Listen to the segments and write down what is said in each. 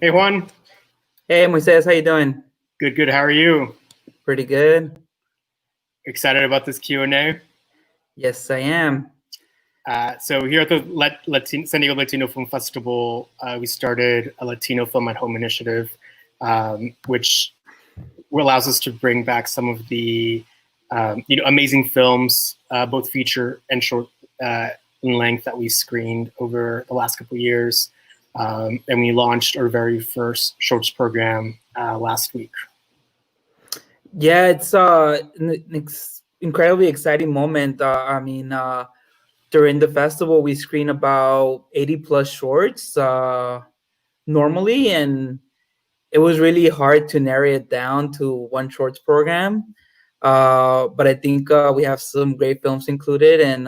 Hey Juan, Hey Moises, how you doing? good, good. How are you? Pretty good. Excited about this Q&A? Yes, I am. So here at the San Diego Latino Film Festival, we started a Latino Film at Home initiative, which allows us to bring back some of the amazing films, both feature and short in length, that we screened over the last couple of years. And we launched our very first shorts program last week. Yeah, it's incredibly exciting moment. During the festival, we screen about 80 plus shorts normally, and it was really hard to narrow it down to one shorts program. But I think we have some great films included, and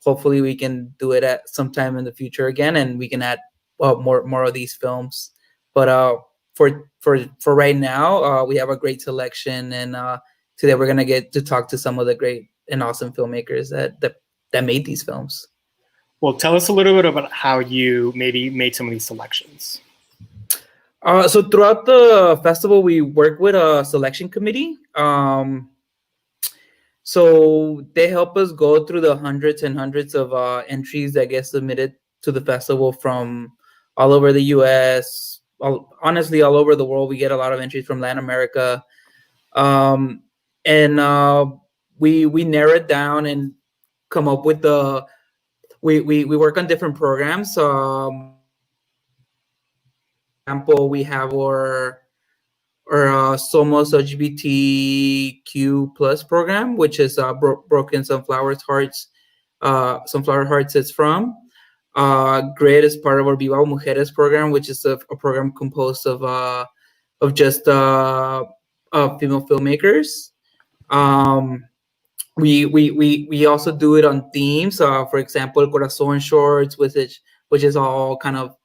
hopefully we can do it at some time in the future again, and we can add more of these films. But for right now, we have a great selection, and today we're gonna get to talk to some of the great and awesome filmmakers that made these films. Well, tell us a little bit about how you maybe made some of these selections. So throughout the festival, we work with a selection committee. So they help us go through the hundreds and hundreds of entries that get submitted to the festival from all over the U.S. Honestly, all over the world. We get a lot of entries from Latin America, um, and we narrow it down and come up with the. We work on different programs. Example, we have our Somos LGBTQ plus program, which is Broken Sunflower Hearts is from. Grid is part of our Viva Mujeres program, which is a program composed of just female filmmakers. Um, we also do it on themes. For example, Corazon Shorts, which is all kind of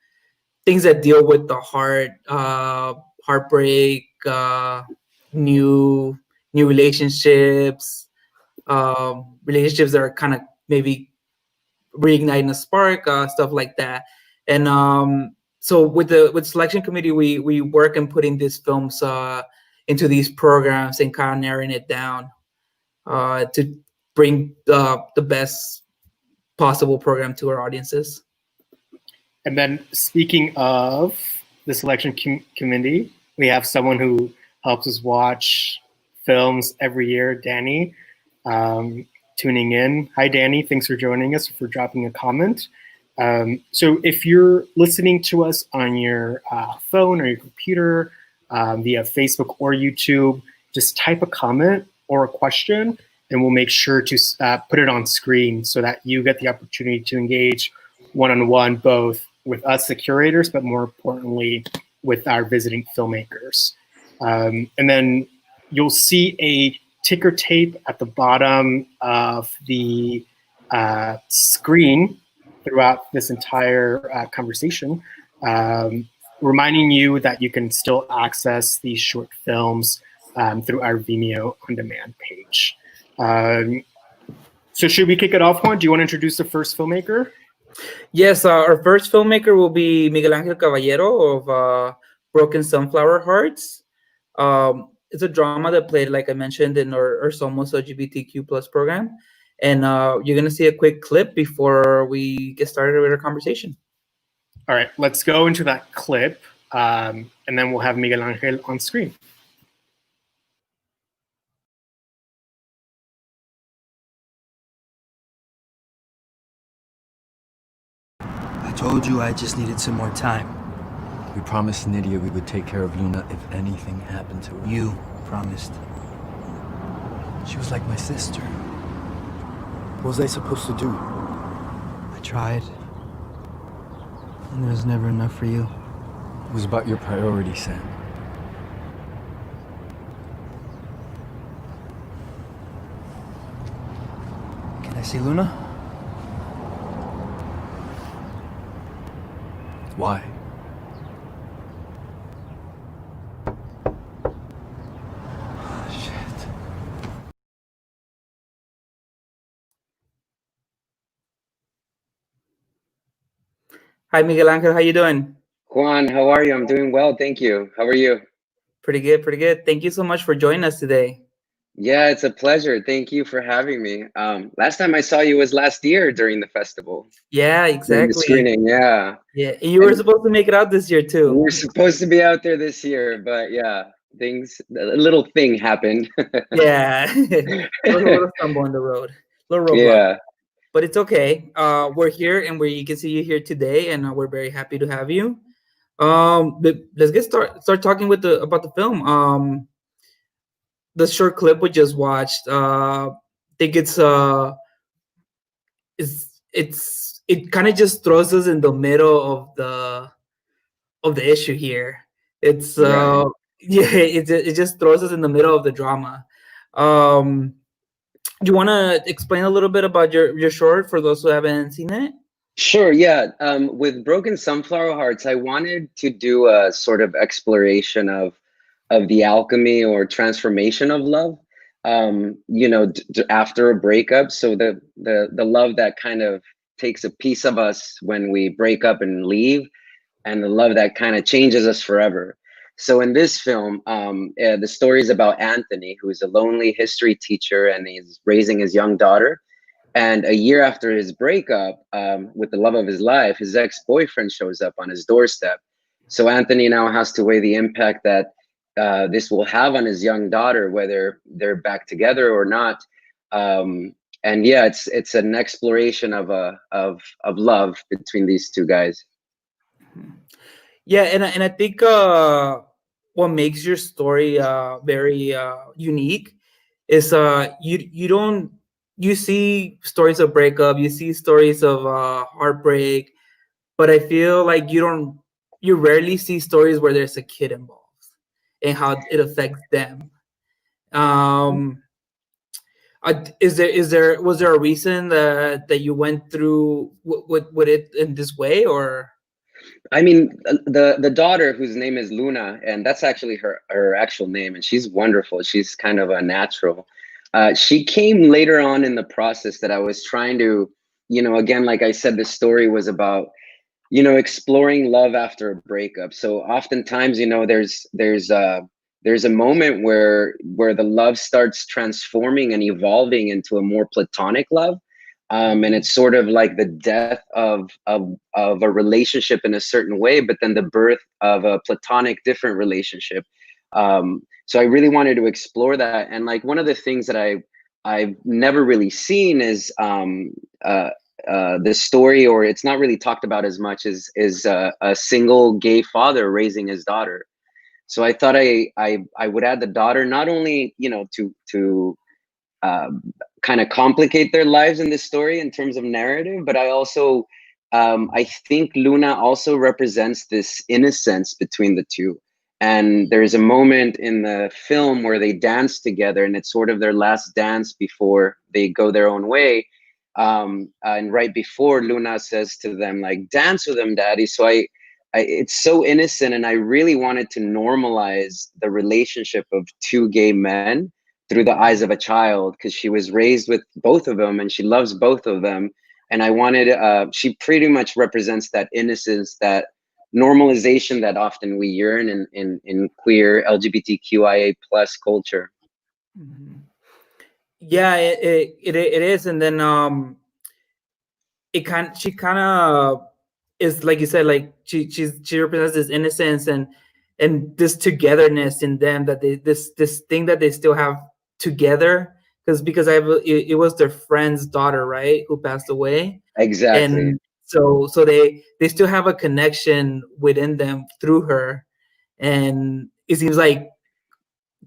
things that deal with the heart, heartbreak, new relationships, relationships that are kind of maybe reigniting a spark, stuff like that. And so with selection committee, we work in putting these films into these programs and kind of narrowing it down to bring the best possible program to our audiences. And then, speaking of the selection committee, we have someone who helps us watch films every year, Danny, tuning in. Hi, Danny. Thanks for joining us, for dropping a comment. So if you're listening to us on your phone or your computer, via Facebook or YouTube, just type a comment or a question, and we'll make sure to put it on screen so that you get the opportunity to engage one-on-one, both with us, the curators, but more importantly, with our visiting filmmakers. And then you'll see a ticker tape at the bottom of the screen throughout this entire conversation, reminding you that you can still access these short films through our Vimeo On Demand page. So should we kick it off, Juan? Do you want to introduce the first filmmaker? Yes, our first filmmaker will be Miguel Caballero of Broken Sunflower Hearts. It's a drama that played, like I mentioned, in our Somos LGBTQ plus program. And you're going to see a quick clip before we get started with our conversation. All right, let's go into that clip, and then we'll have Miguel Angel on screen. I told you I just needed some more time. We promised Nydia we would take care of Luna if anything happened to her. You promised. She was like my sister. What was I supposed to do? I tried. And there was never enough for you. It was about your priorities, Sam. Can I see Luna? Why? Shit. Hi, Miguel Angel. How you doing? Juan, how are you? I'm doing well, thank you. How are you? Pretty good, pretty good. Thank you so much for joining us today. Yeah, it's a pleasure. Thank you for having me. Last time I saw you was last year during the festival, Yeah, during the exactly. screening. Yeah, Yeah, and you were and supposed to make it out this year we too. were supposed to be out there this year, but yeah, a little thing happened. Yeah, it was a little stumble on the road, little roadblock, Yeah, but it's okay. We're here, and you can see you here today, and we're very happy to have you. But let's start talking with about the film. The short clip we just watched. I think it kind of just throws us in the middle of the issue here. It's right. yeah, it just throws us in the middle of the drama. Um, do you want to explain a little bit about your short for those who haven't seen it? Sure, yeah. With Broken Sunflower Hearts, I wanted to do a sort of exploration of the alchemy or transformation of love. After a breakup, so the love that kind of takes a piece of us when we break up and leave, and the love that kind of changes us forever. So in this film, the story is about Anthony, who is a lonely history teacher, and he's raising his young daughter. And a year after his breakup with the love of his life, his ex-boyfriend shows up on his doorstep. So Anthony now has to weigh the impact that this will have on his young daughter, whether they're back together or not. And yeah, it's an exploration of love between these two guys. Yeah, and I think what makes your story very unique is you see stories of breakup, you see stories of heartbreak, but I feel like you rarely see stories where there's a kid involved and how it affects them. Um, was there a reason that you went through with it in this way, or? I mean, the daughter, whose name is Luna, and that's actually her actual name, and she's wonderful. She's kind of a natural. She came later on in the process that I was trying to, again, like I said, the story was about, exploring love after a breakup. So oftentimes, there's a moment where the love starts transforming and evolving into a more platonic love. And it's sort of like the death of a relationship in a certain way, but then the birth of a platonic different relationship. So I really wanted to explore that. And like one of the things that I've never really seen is the story, or it's not really talked about as much, is a single gay father raising his daughter. So I thought I would add the daughter, not only to kind of complicate their lives in this story in terms of narrative, but I also I think Luna also represents this innocence between the two. And there's a moment in the film where they dance together, and it's sort of their last dance before they go their own way. And right before, Luna says to them, like, dance with them, daddy. So it's so innocent, and I really wanted to normalize the relationship of two gay men through the eyes of a child, because she was raised with both of them and she loves both of them. And I wanted, she pretty much represents that innocence, that normalization that often we yearn in queer LGBTQIA plus culture. Mm-hmm. Yeah, it is, and then she kind of is, like you said, like she represents this innocence and this togetherness in them, that they this thing that they still have together, because it was their friend's daughter, right, who passed away. Exactly. And so they still have a connection within them through her. And it seems like,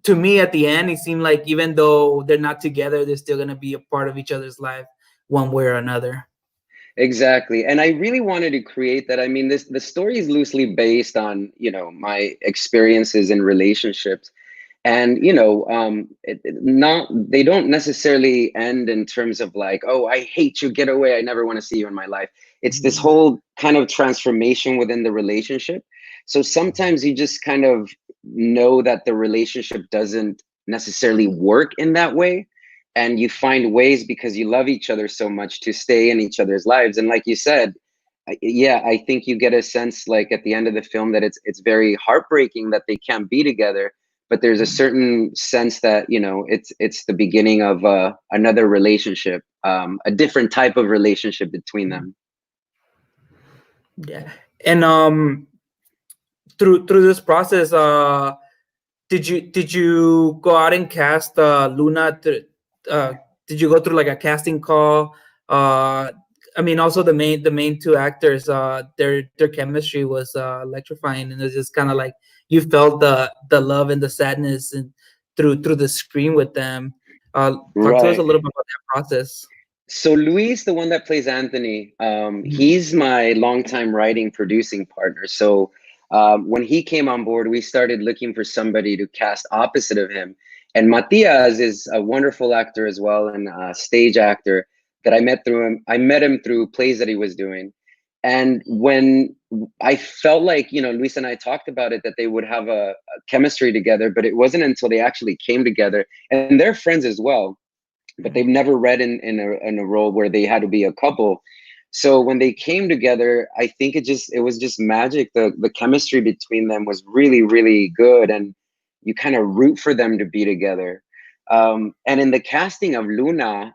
to me, at the end, it seemed like even though they're not together, they're still going to be a part of each other's life one way or another. Exactly. And I really wanted to create that. I mean, the story is loosely based on, my experiences in relationships. And, they don't necessarily end in terms of like, oh, I hate you, get away, I never want to see you in my life. It's this whole kind of transformation within the relationship. So sometimes you just kind of know that the relationship doesn't necessarily work in that way. And you find ways, because you love each other so much, to stay in each other's lives. And like you said, yeah, I think you get a sense like at the end of the film that it's very heartbreaking that they can't be together, but there's a certain sense that, you know, it's the beginning of another relationship, a different type of relationship between them. Yeah. And through this process, did you go out and cast Luna? Did you go through like a casting call? I mean, also the main two actors, their chemistry was electrifying, and it's just kind of like you felt the love and the sadness and through the screen with them. Talk to us a Right. little bit about that process. So Luis, the one that plays Anthony, he's my longtime writing producing partner. So when he came on board, we started looking for somebody to cast opposite of him. And Matias is a wonderful actor as well, and a stage actor that I met through him. I met him through plays that he was doing. And when I felt like, you know, Luis and I talked about it, that they would have a chemistry together, but it wasn't until they actually came together, and they're friends as well, but they've never read in a role where they had to be a couple. So when they came together, I think it was just magic. The chemistry between them was really, really good, and you kind of root for them to be together. And in the casting of Luna,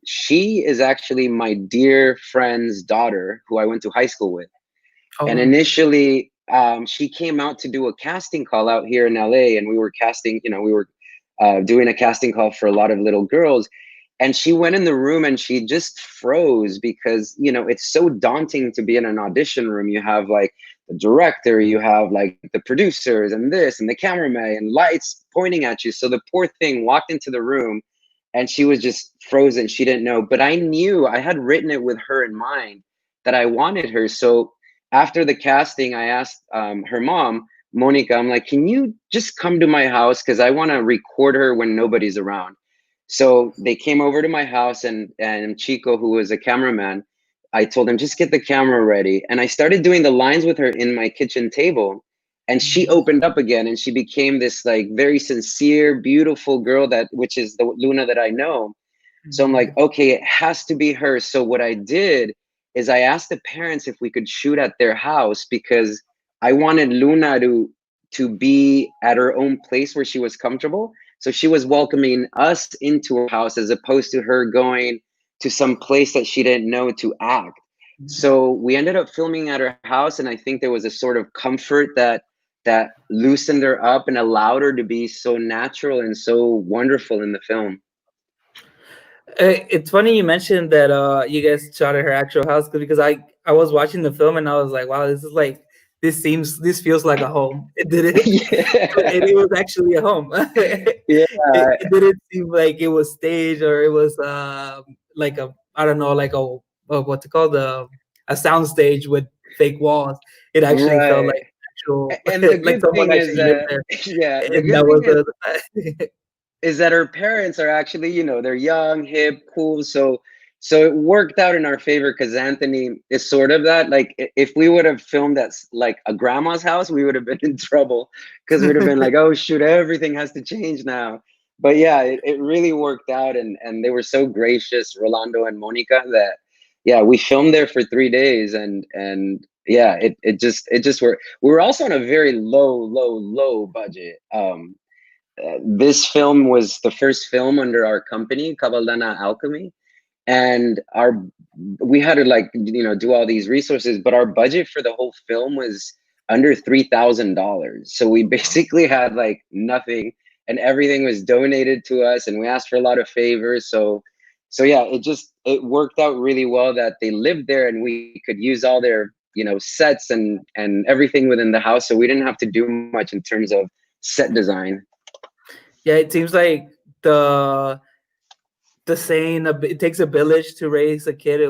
she is actually my dear friend's daughter who I went to high school with. Oh. And initially, she came out to do a casting call out here in LA, and we were casting, you know, we were doing a casting call for a lot of little girls. And she went in the room and she just froze because, you know, it's so daunting to be in an audition room. You have like the director, you have like the producers and this and the cameraman and lights pointing at you. So the poor thing walked into the room and she was just frozen. She didn't know, but I knew, I had written it with her in mind that I wanted her. So after the casting, I asked her mom, Monica, I'm like, can you just come to my house? Because I want to record her when nobody's around. So they came over to my house, and Chico, who was a cameraman, I told him, just get the camera ready. And I started doing the lines with her in my kitchen table. And she opened up again, and she became this like very sincere, beautiful girl, which is the Luna that I know. So I'm like, okay, it has to be her. So what I did is I asked the parents if we could shoot at their house, because I wanted Luna to be at her own place where she was comfortable. So she was welcoming us into her house as opposed to her going to some place that she didn't know to act. So we ended up filming at her house, and I think there was a sort of comfort that loosened her up and allowed her to be so natural and so wonderful in the film. It's funny you mentioned that you guys shot at her actual house, because I was watching the film and I was like, wow, this feels like a home. It didn't. Yeah. And it was actually a home. Yeah. It didn't seem like it was staged, or it was like a, I don't know, like a what's it called, a sound stage with fake walls. It actually felt like actual, And the like good someone thing actually is lived that, there. yeah, the And good that thing was is that her parents are actually, you know, they're young, hip, cool. So it worked out in our favor, because Anthony is sort of that. Like, if we would have filmed at like a grandma's house, we would have been in trouble, because we'd have been like, oh shoot, everything has to change now. But yeah, it really worked out, and they were so gracious, Rolando and Monica, that yeah, we filmed there for 3 days, and yeah, it just worked. We were also on a very low budget. This film was the first film under our company, Caballero Alchemy, and we had to, like, you know, do all these resources, but our budget for the whole film was under $3,000. So we basically had like nothing, and everything was donated to us, and we asked for a lot of favors. So yeah, it worked out really well that they lived there, and we could use all their, you know, sets and everything within the house. So we didn't have to do much in terms of set design. Yeah, it seems like the saying, it takes a village to raise a kid. It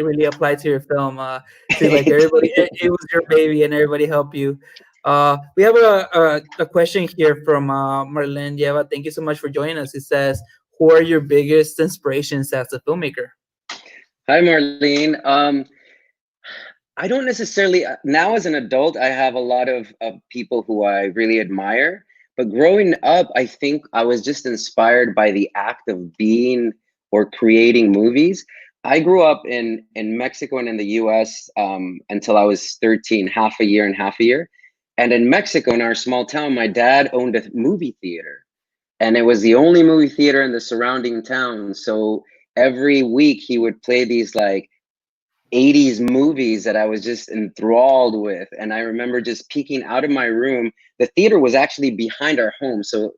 really applied to your film. Seems like everybody, it was your baby, and everybody helped you. We have a question here from Marlene Lleva. Thank you so much for joining us. It says, who are your biggest inspirations as a filmmaker? Hi, Marlene. I don't necessarily, now as an adult, I have a lot of people who I really admire. But growing up, I think I was just inspired by the act of being or creating movies. I grew up in Mexico and in the U.S. Until I was 13, half a year and half a year. And in Mexico, in our small town, my dad owned a movie theater, and it was the only movie theater in the surrounding town. So every week he would play these like 80s movies that I was just enthralled with. And I remember just peeking out of my room. The theater was actually behind our home. So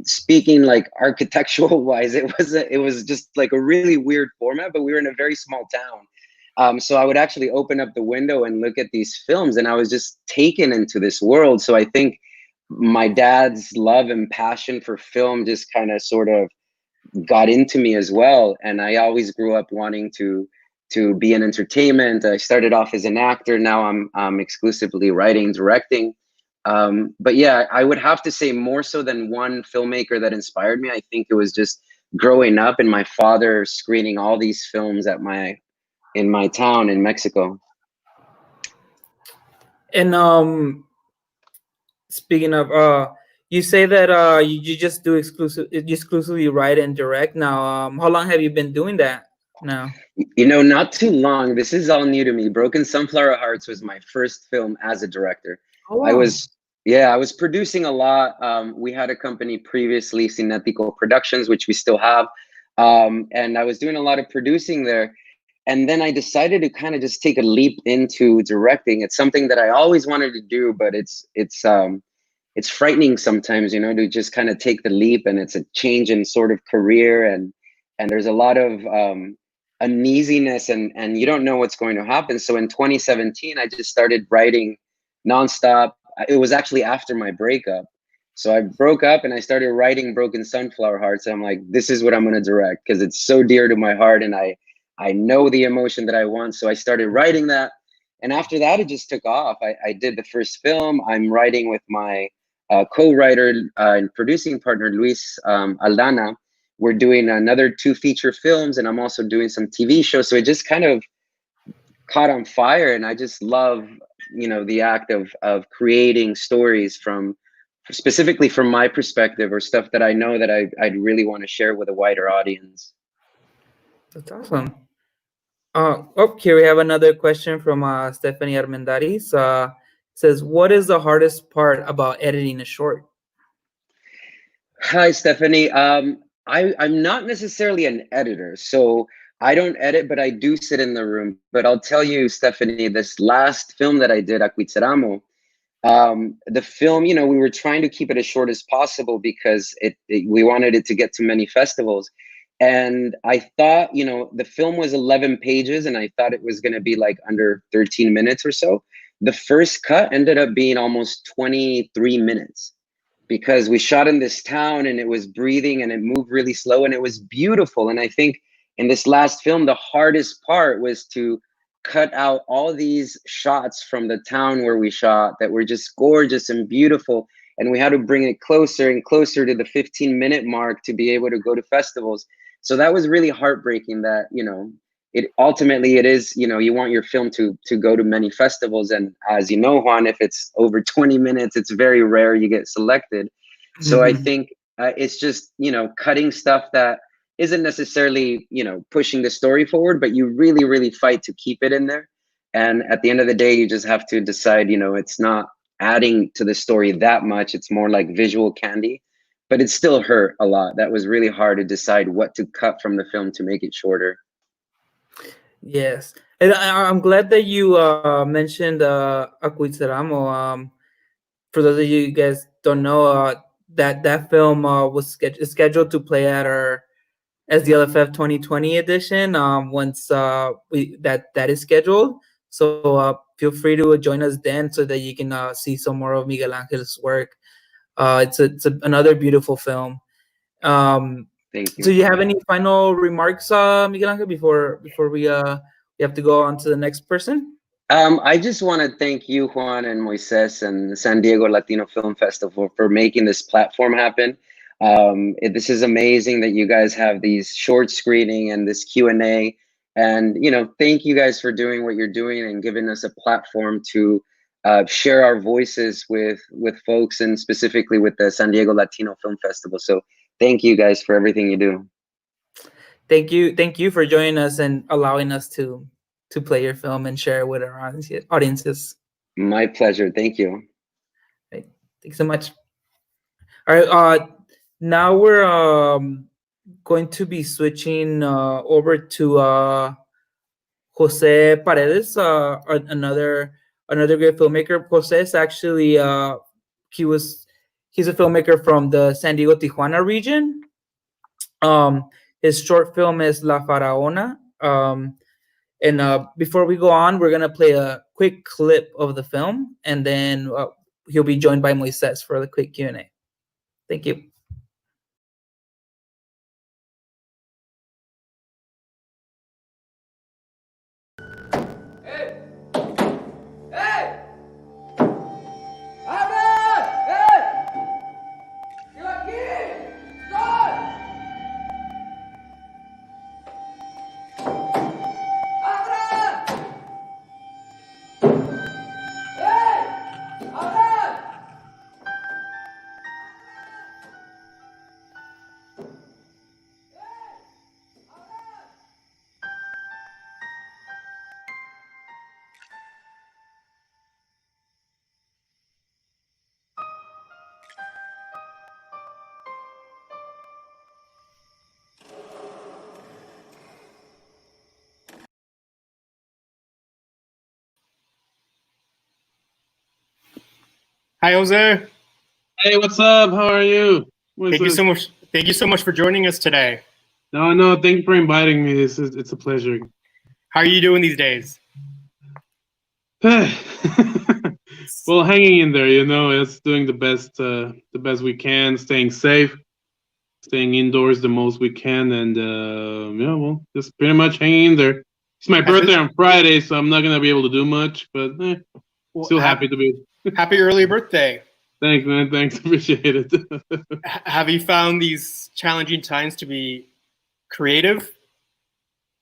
speaking like architectural wise, it was just like a really weird format, but we were in a very small town. So I would actually open up the window and look at these films, and I was just taken into this world. So I think my dad's love and passion for film just kind of sort of got into me as well. And I always grew up wanting to be in entertainment. I started off as an actor. Now I'm exclusively writing, directing. But yeah, I would have to say more so than one filmmaker that inspired me. I think it was just growing up and my father screening all these films in my town in Mexico. And speaking of, you say that you just do exclusively write and direct now. How long have you been doing that now? You know, not too long. This is all new to me. Broken Sunflower Hearts was my first film as a director. Oh, wow. I was producing a lot. We had a company previously, Cinetico Productions, which we still have. And I was doing a lot of producing there. And then I decided to kind of just take a leap into directing. It's something that I always wanted to do, but it's frightening sometimes, you know, to just kind of take the leap, and it's a change in sort of career, and there's a lot of uneasiness, and you don't know what's going to happen. So in 2017, I just started writing nonstop. It was actually after my breakup. So I broke up and I started writing Broken Sunflower Hearts. I'm like, this is what I'm going to direct because it's so dear to my heart, and I know the emotion that I want. So I started writing that. And after that, it just took off. I did the first film. I'm writing with my co-writer and producing partner, Luis Aldana. We're doing another 2 feature films, and I'm also doing some TV shows. So it just kind of caught on fire. And I just love, you know, the act of creating stories specifically from my perspective, or stuff that I know that I'd really want to share with a wider audience. That's awesome. Here we have another question from Stephanie Armendariz. Says, what is the hardest part about editing a short? Hi, Stephanie. I'm not necessarily an editor, so I don't edit, but I do sit in the room. But I'll tell you, Stephanie, this last film that I did, Acuitzeramo, the film, you know, we were trying to keep it as short as possible because we wanted it to get to many festivals. And I thought, you know, the film was 11 pages, and I thought it was going to be like under 13 minutes or so. The first cut ended up being almost 23 minutes because we shot in this town, and it was breathing, and it moved really slow, and it was beautiful. And I think in this last film, the hardest part was to cut out all these shots from the town where we shot that were just gorgeous and beautiful. And we had to bring it closer and closer to the 15-minute mark to be able to go to festivals. So that was really heartbreaking that, you know, it is, you know, you want your film to go to many festivals. And as you know, Juan, if it's over 20 minutes, it's very rare you get selected. So I think it's just, you know, cutting stuff that isn't necessarily, you know, pushing the story forward, but you really, really fight to keep it in there. And at the end of the day, you just have to decide, you know, it's not adding to the story that much. It's more like visual candy. But it still hurt a lot. That was really hard to decide what to cut from the film to make it shorter. Yes. And I'm glad that you mentioned Acuitzeramo. For those of you guys don't know, that film was scheduled to play at our SDLFF 2020 edition once that is scheduled. So feel free to join us then so that you can see some more of Miguel Angel's work. It's another beautiful film. Thank you. So you have any final remarks, Miguel Angel, before we have to go on to the next person? I just want to thank you, Juan and Moises, and the San Diego Latino Film Festival for making this platform happen. This is amazing that you guys have these short screening and this Q&A. And, you know, thank you guys for doing what you're doing and giving us a platform to share our voices with folks, and specifically with the San Diego Latino Film Festival. So thank you guys for everything you do. thank you for joining us and allowing us to play your film and share it with our audiences. My pleasure. Thank you. Right. Thanks so much. All right. Now we're going to be switching over to Jose Paredes, another great filmmaker. Jose is actually he's a filmmaker from the San Diego Tijuana region. His short film is La Faraona. And before we go on, we're gonna play a quick clip of the film, and then he'll be joined by Moises for the quick Q&A. Thank you. Hi, Jose. Hey, what's up? How are you? Thank you so much. Thank you so much for joining us today. No, thank you for inviting me. It's a pleasure. How are you doing these days? Well, hanging in there, it's doing the best we can, staying safe, staying indoors the most we can, and well, just pretty much hanging in there. It's my birthday on Friday, so I'm not gonna be able to do much, but still happy to be. Happy early birthday. Thanks, man. Thanks. Appreciate it. Have you found these challenging times to be creative?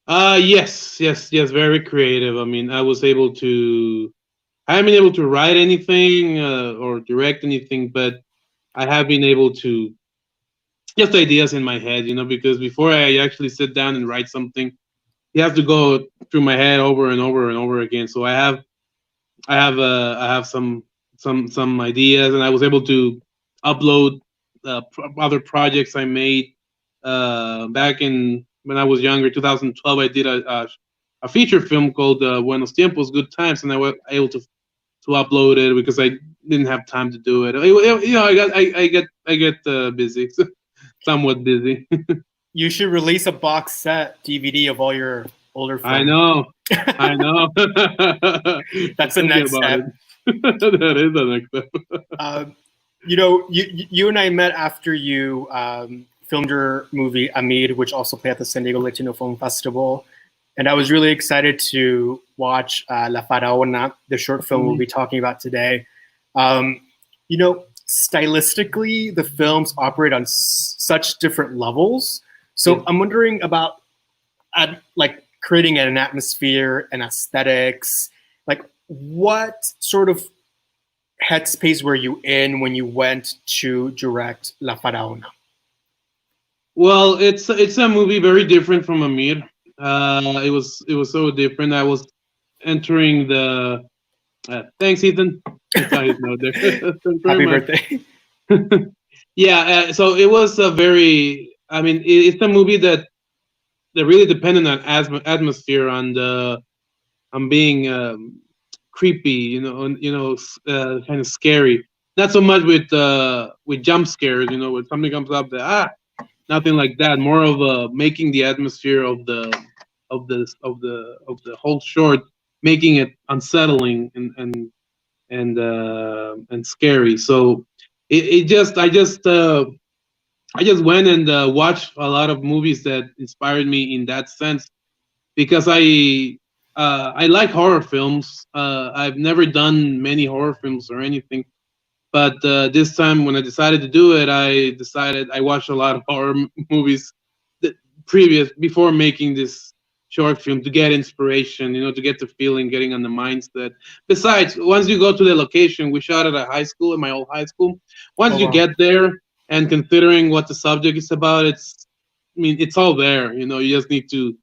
Yes. Very creative. I mean, I haven't been able to write anything or direct anything, but I have been able to just ideas in my head, because before I actually sit down and write something, you have to go through my head over and over and over again. So I have some ideas, and I was able to upload other projects I made back in when I was younger. 2012, I did a feature film called Buenos Tiempos, Good Times, and I was able to upload it because I didn't have time to do it. I get busy, somewhat busy. You should release a box set DVD of all your older films. I know. That's the next step. That is the next step. You and I met after you filmed your movie Amir, which also played at the San Diego Latino Film Festival, and I was really excited to watch La Faraona, the short film we'll be talking about today. Stylistically, the films operate on such different levels. So I'm wondering about creating an atmosphere and aesthetics. Like, what sort of headspace were you in when you went to direct La Faraona? Well, it's a movie very different from Amir. It was so different. I was entering the. Thanks, Ethan. Happy birthday. Yeah. So it was a very. I mean, it's a movie that really dependent on atmosphere, on being creepy, kind of scary. Not so much with jump scares, when something comes up that nothing like that. More of making the atmosphere of the whole short, making it unsettling and scary. So I just went and watched a lot of movies that inspired me in that sense, because I like horror films. I've never done many horror films or anything, but this time when I decided to do it, I watched a lot of horror movies before making this short film to get inspiration, to get the feeling, getting on the mindset. Besides, once you go to the location, we shot at a high school, at my old high school. Once you get there, and considering what the subject is about, it's mean, it's all there. You know, you just need to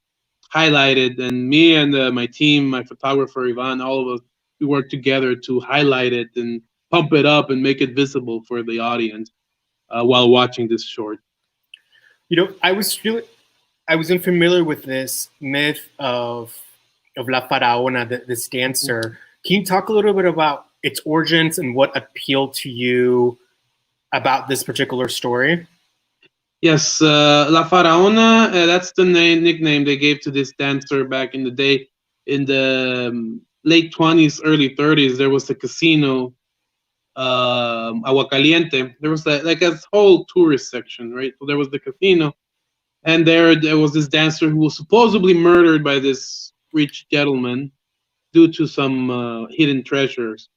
highlight it. And me and my team, my photographer Ivan, all of us, we work together to highlight it and pump it up and make it visible for the audience while watching this short. You know, I was unfamiliar with this myth of La Faraona, this dancer. Can you talk a little bit about its origins and what appealed to you about this particular story? Yes, La Faraona, that's the nickname they gave to this dancer back in the day. In the late 20s, early 30s, there was a casino, Agua Caliente. There was like a whole tourist section, right? So there was the casino, and there was this dancer who was supposedly murdered by this rich gentleman due to some hidden treasures.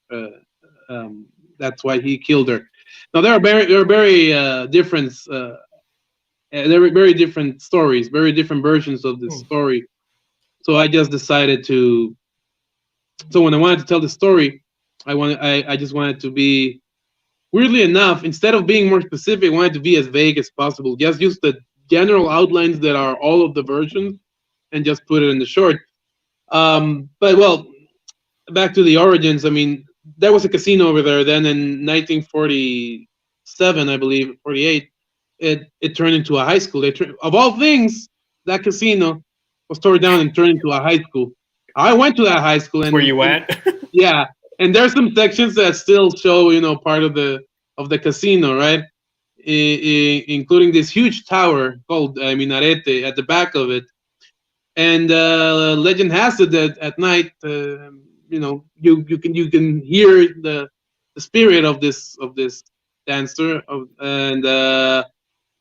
That's why he killed her. Now there are very different. There were very different stories, very different versions of this story. So I just decided to. So when I wanted to tell the story, I just wanted to be, weirdly enough, instead of being more specific, I wanted to be as vague as possible. Just use the general outlines that are all of the versions, and just put it in the short. But well, back to the origins. I mean, there was a casino over there. Then in 1947, I believe, 48. It turned into a high school. Of all things, that casino was torn down and turned into a high school. I went to that high school. And where you went? Yeah, and there's some sections that still show, you know, part of the casino, right? Including this huge tower called Minarete at the back of it. And legend has it that at night, you know, you can hear the spirit of this dancer, and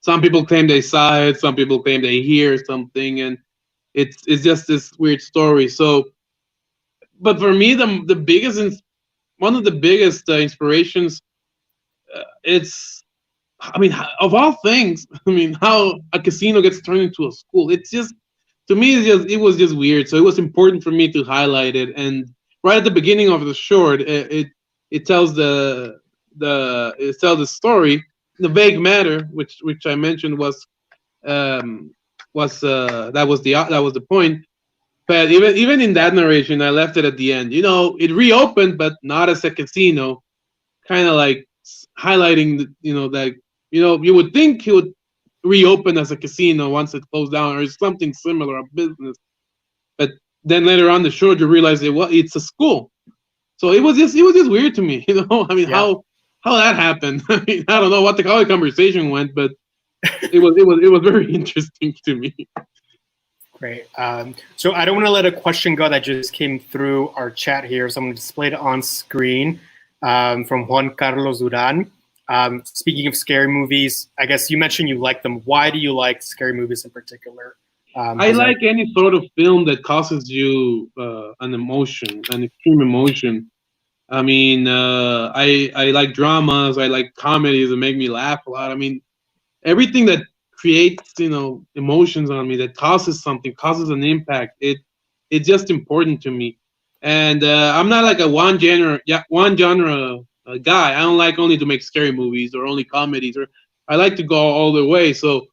some people claim they saw it, some people claim they hear something, and it's just this weird story. So, but for me, the biggest, one of the biggest inspirations, it's, I mean, of all things, I mean, how a casino gets turned into a school. It's just, to me, it was just weird. So it was important for me to highlight it. And right at the beginning of the short, it tells the story. The vague matter, which I mentioned, was that was the point. But even in that narration, I left it at the end. You know, it reopened, but not as a casino, kind of like highlighting, you know, that, you know, you would think he would reopen as a casino once it closed down, or something similar, a business. But then later on the short, you realize it's a school. So it was just weird to me, you know. I mean, yeah. How that happened. I mean, I don't know how the conversation went, but it was very interesting to me. Great. So I don't want to let a question go that just came through our chat here, so I'm going to display it on screen from Juan Carlos Duran. Speaking of scary movies, I guess you mentioned you like them. Why do you like scary movies in particular? I like any sort of film that causes you an emotion, an extreme emotion. I mean, I like dramas. I like comedies that make me laugh a lot. I mean, everything that creates, you know, emotions on me, that causes something, causes an impact. It's just important to me. And I'm not like a one genre guy. I don't like only to make scary movies or only comedies. Or I like to go all the way. So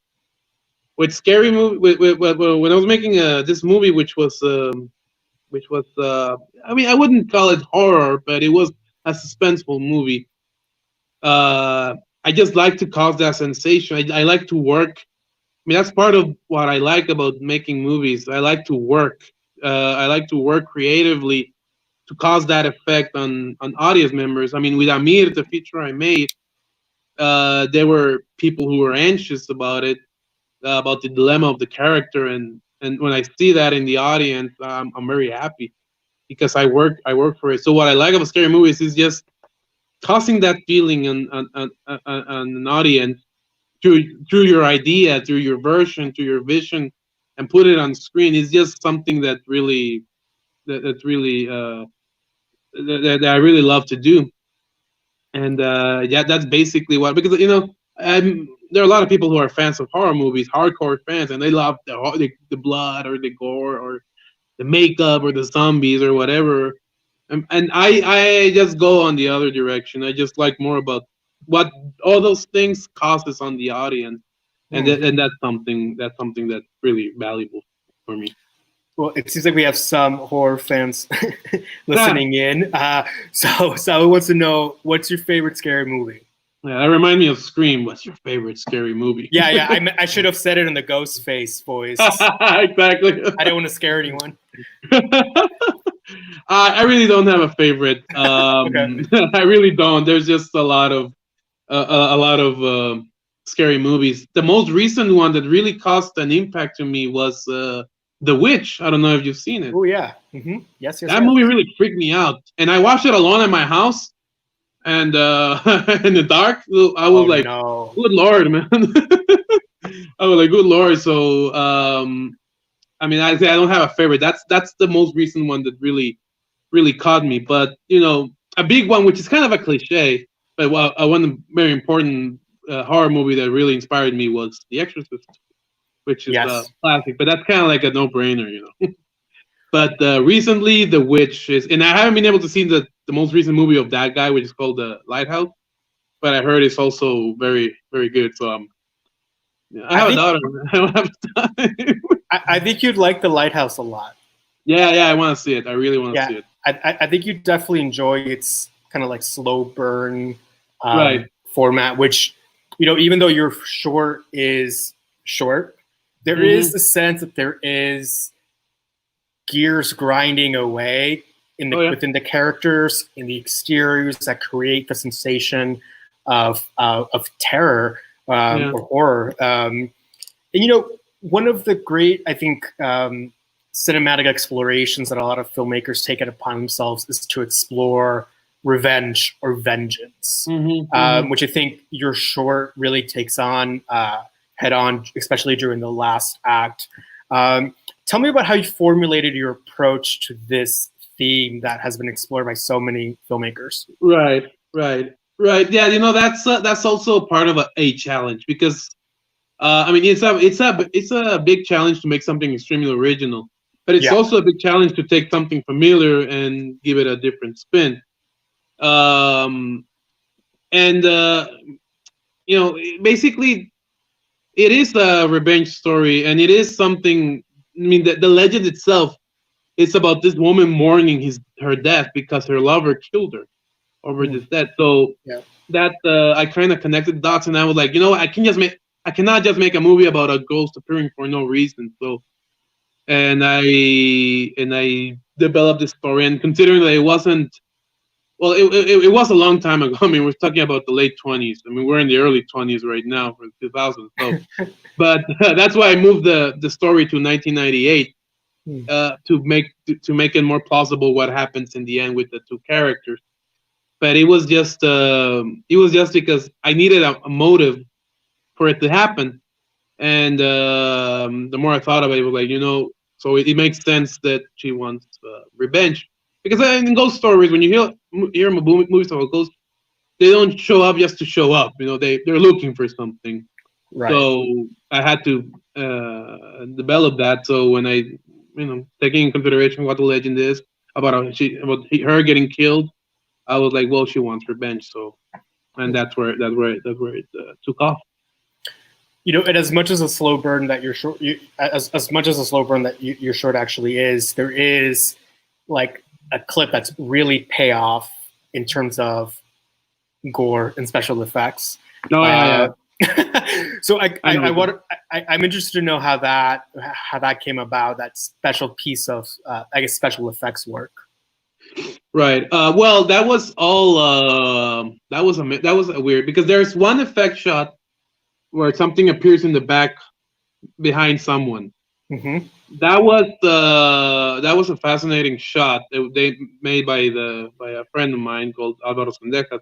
with scary movie, when I was making this movie, which was I mean, I wouldn't call it horror, but it was a suspenseful movie. I just like to cause that sensation. I like to work. I mean, that's part of what I like about making movies. I like to work. I like to work creatively to cause that effect on audience members. I mean, with Amir, the feature I made, there were people who were anxious about it, about the dilemma of the character, and when I see that in the audience, I'm very happy because I work for it. So what I like about scary movies is just causing that feeling on an audience through your idea, through your version, through your vision, and put it on screen. Is just something that really that I really love to do. And yeah, that's basically what, because, you know, there are a lot of people who are fans of horror movies, hardcore fans, and they love the blood or the gore or the makeup or the zombies or whatever. And I just go on the other direction. I just like more about what all those things causes on the audience. and that's something that's really valuable for me. Well, it seems like we have some horror fans listening in. So Saul wants to know, what's your favorite scary movie? Yeah, that reminds me of Scream. What's your favorite scary movie? Yeah. I should have said it in the ghost face voice. Exactly. I don't want to scare anyone. I really don't have a favorite. Okay. I really don't. There's just a lot of scary movies. The most recent one that really caused an impact to me was The Witch. I don't know if you've seen it. Oh yeah. Mm-hmm. Yes. That movie really freaked me out, and I watched it alone at my house, and in the dark. I was like, no. "Good Lord, man!" I was like, "Good Lord." So, I mean, I say I don't have a favorite. That's the most recent one that really caught me. But a big one, which is kind of a cliche, but one very important horror movie that really inspired me was The Exorcist, which is a classic. But that's kind of like a no-brainer, But recently, The Witch is, and I haven't been able to see the most recent movie of that guy, which is called The Lighthouse. But I heard it's also very, very good. So I have a daughter. I don't have time. I think you'd like The Lighthouse a lot. Yeah, I want to see it. I really want to see it. I think you definitely enjoy its kind of like slow burn format, which, even though your short is short, there is a sense that there is gears grinding away within the characters, in the exteriors that create the sensation of terror or horror. And one of the great, I think, cinematic explorations that a lot of filmmakers take it upon themselves is to explore revenge or vengeance, which I think your short really takes on head on, especially during the last act. Tell me about how you formulated your approach to this theme that has been explored by so many filmmakers. Right. Yeah, that's also part of a challenge, because I mean, it's a big challenge to make something extremely original, but it's also a big challenge to take something familiar and give it a different spin. Basically, it is a revenge story, and it is something. I mean, the legend itself is about this woman mourning her death because her lover killed her over this death. So that I kind of connected the dots, and I was like, I cannot just make a movie about a ghost appearing for no reason. So, and I developed this story, and considering that it wasn't, well, it was a long time ago. I mean, we're talking about the late 20s. I mean, we're in the early 20s right now for 2000. So, but that's why I moved the story to 1998 to make it more plausible what happens in the end with the two characters. But it was just because I needed a motive for it to happen, and the more I thought about it, was like, so it makes sense that she wants revenge. Because in ghost stories, when you hear movies about ghosts, they don't show up just to show up. They're looking for something. Right. So I had to develop that. So when I, taking in consideration what the legend is about her getting killed, I was like, well, she wants revenge. So, and that's where it took off. And as much as a slow burn that your short, as much as a slow burn that your short actually is, there is like a clip that's really payoff in terms of gore and special effects. So I'm interested to know how that came about, that special piece of special effects work. Right. Well, that was all. That was weird, because there's one effect shot where something appears in the back behind someone. That was a fascinating shot they made by a friend of mine called Abarrca.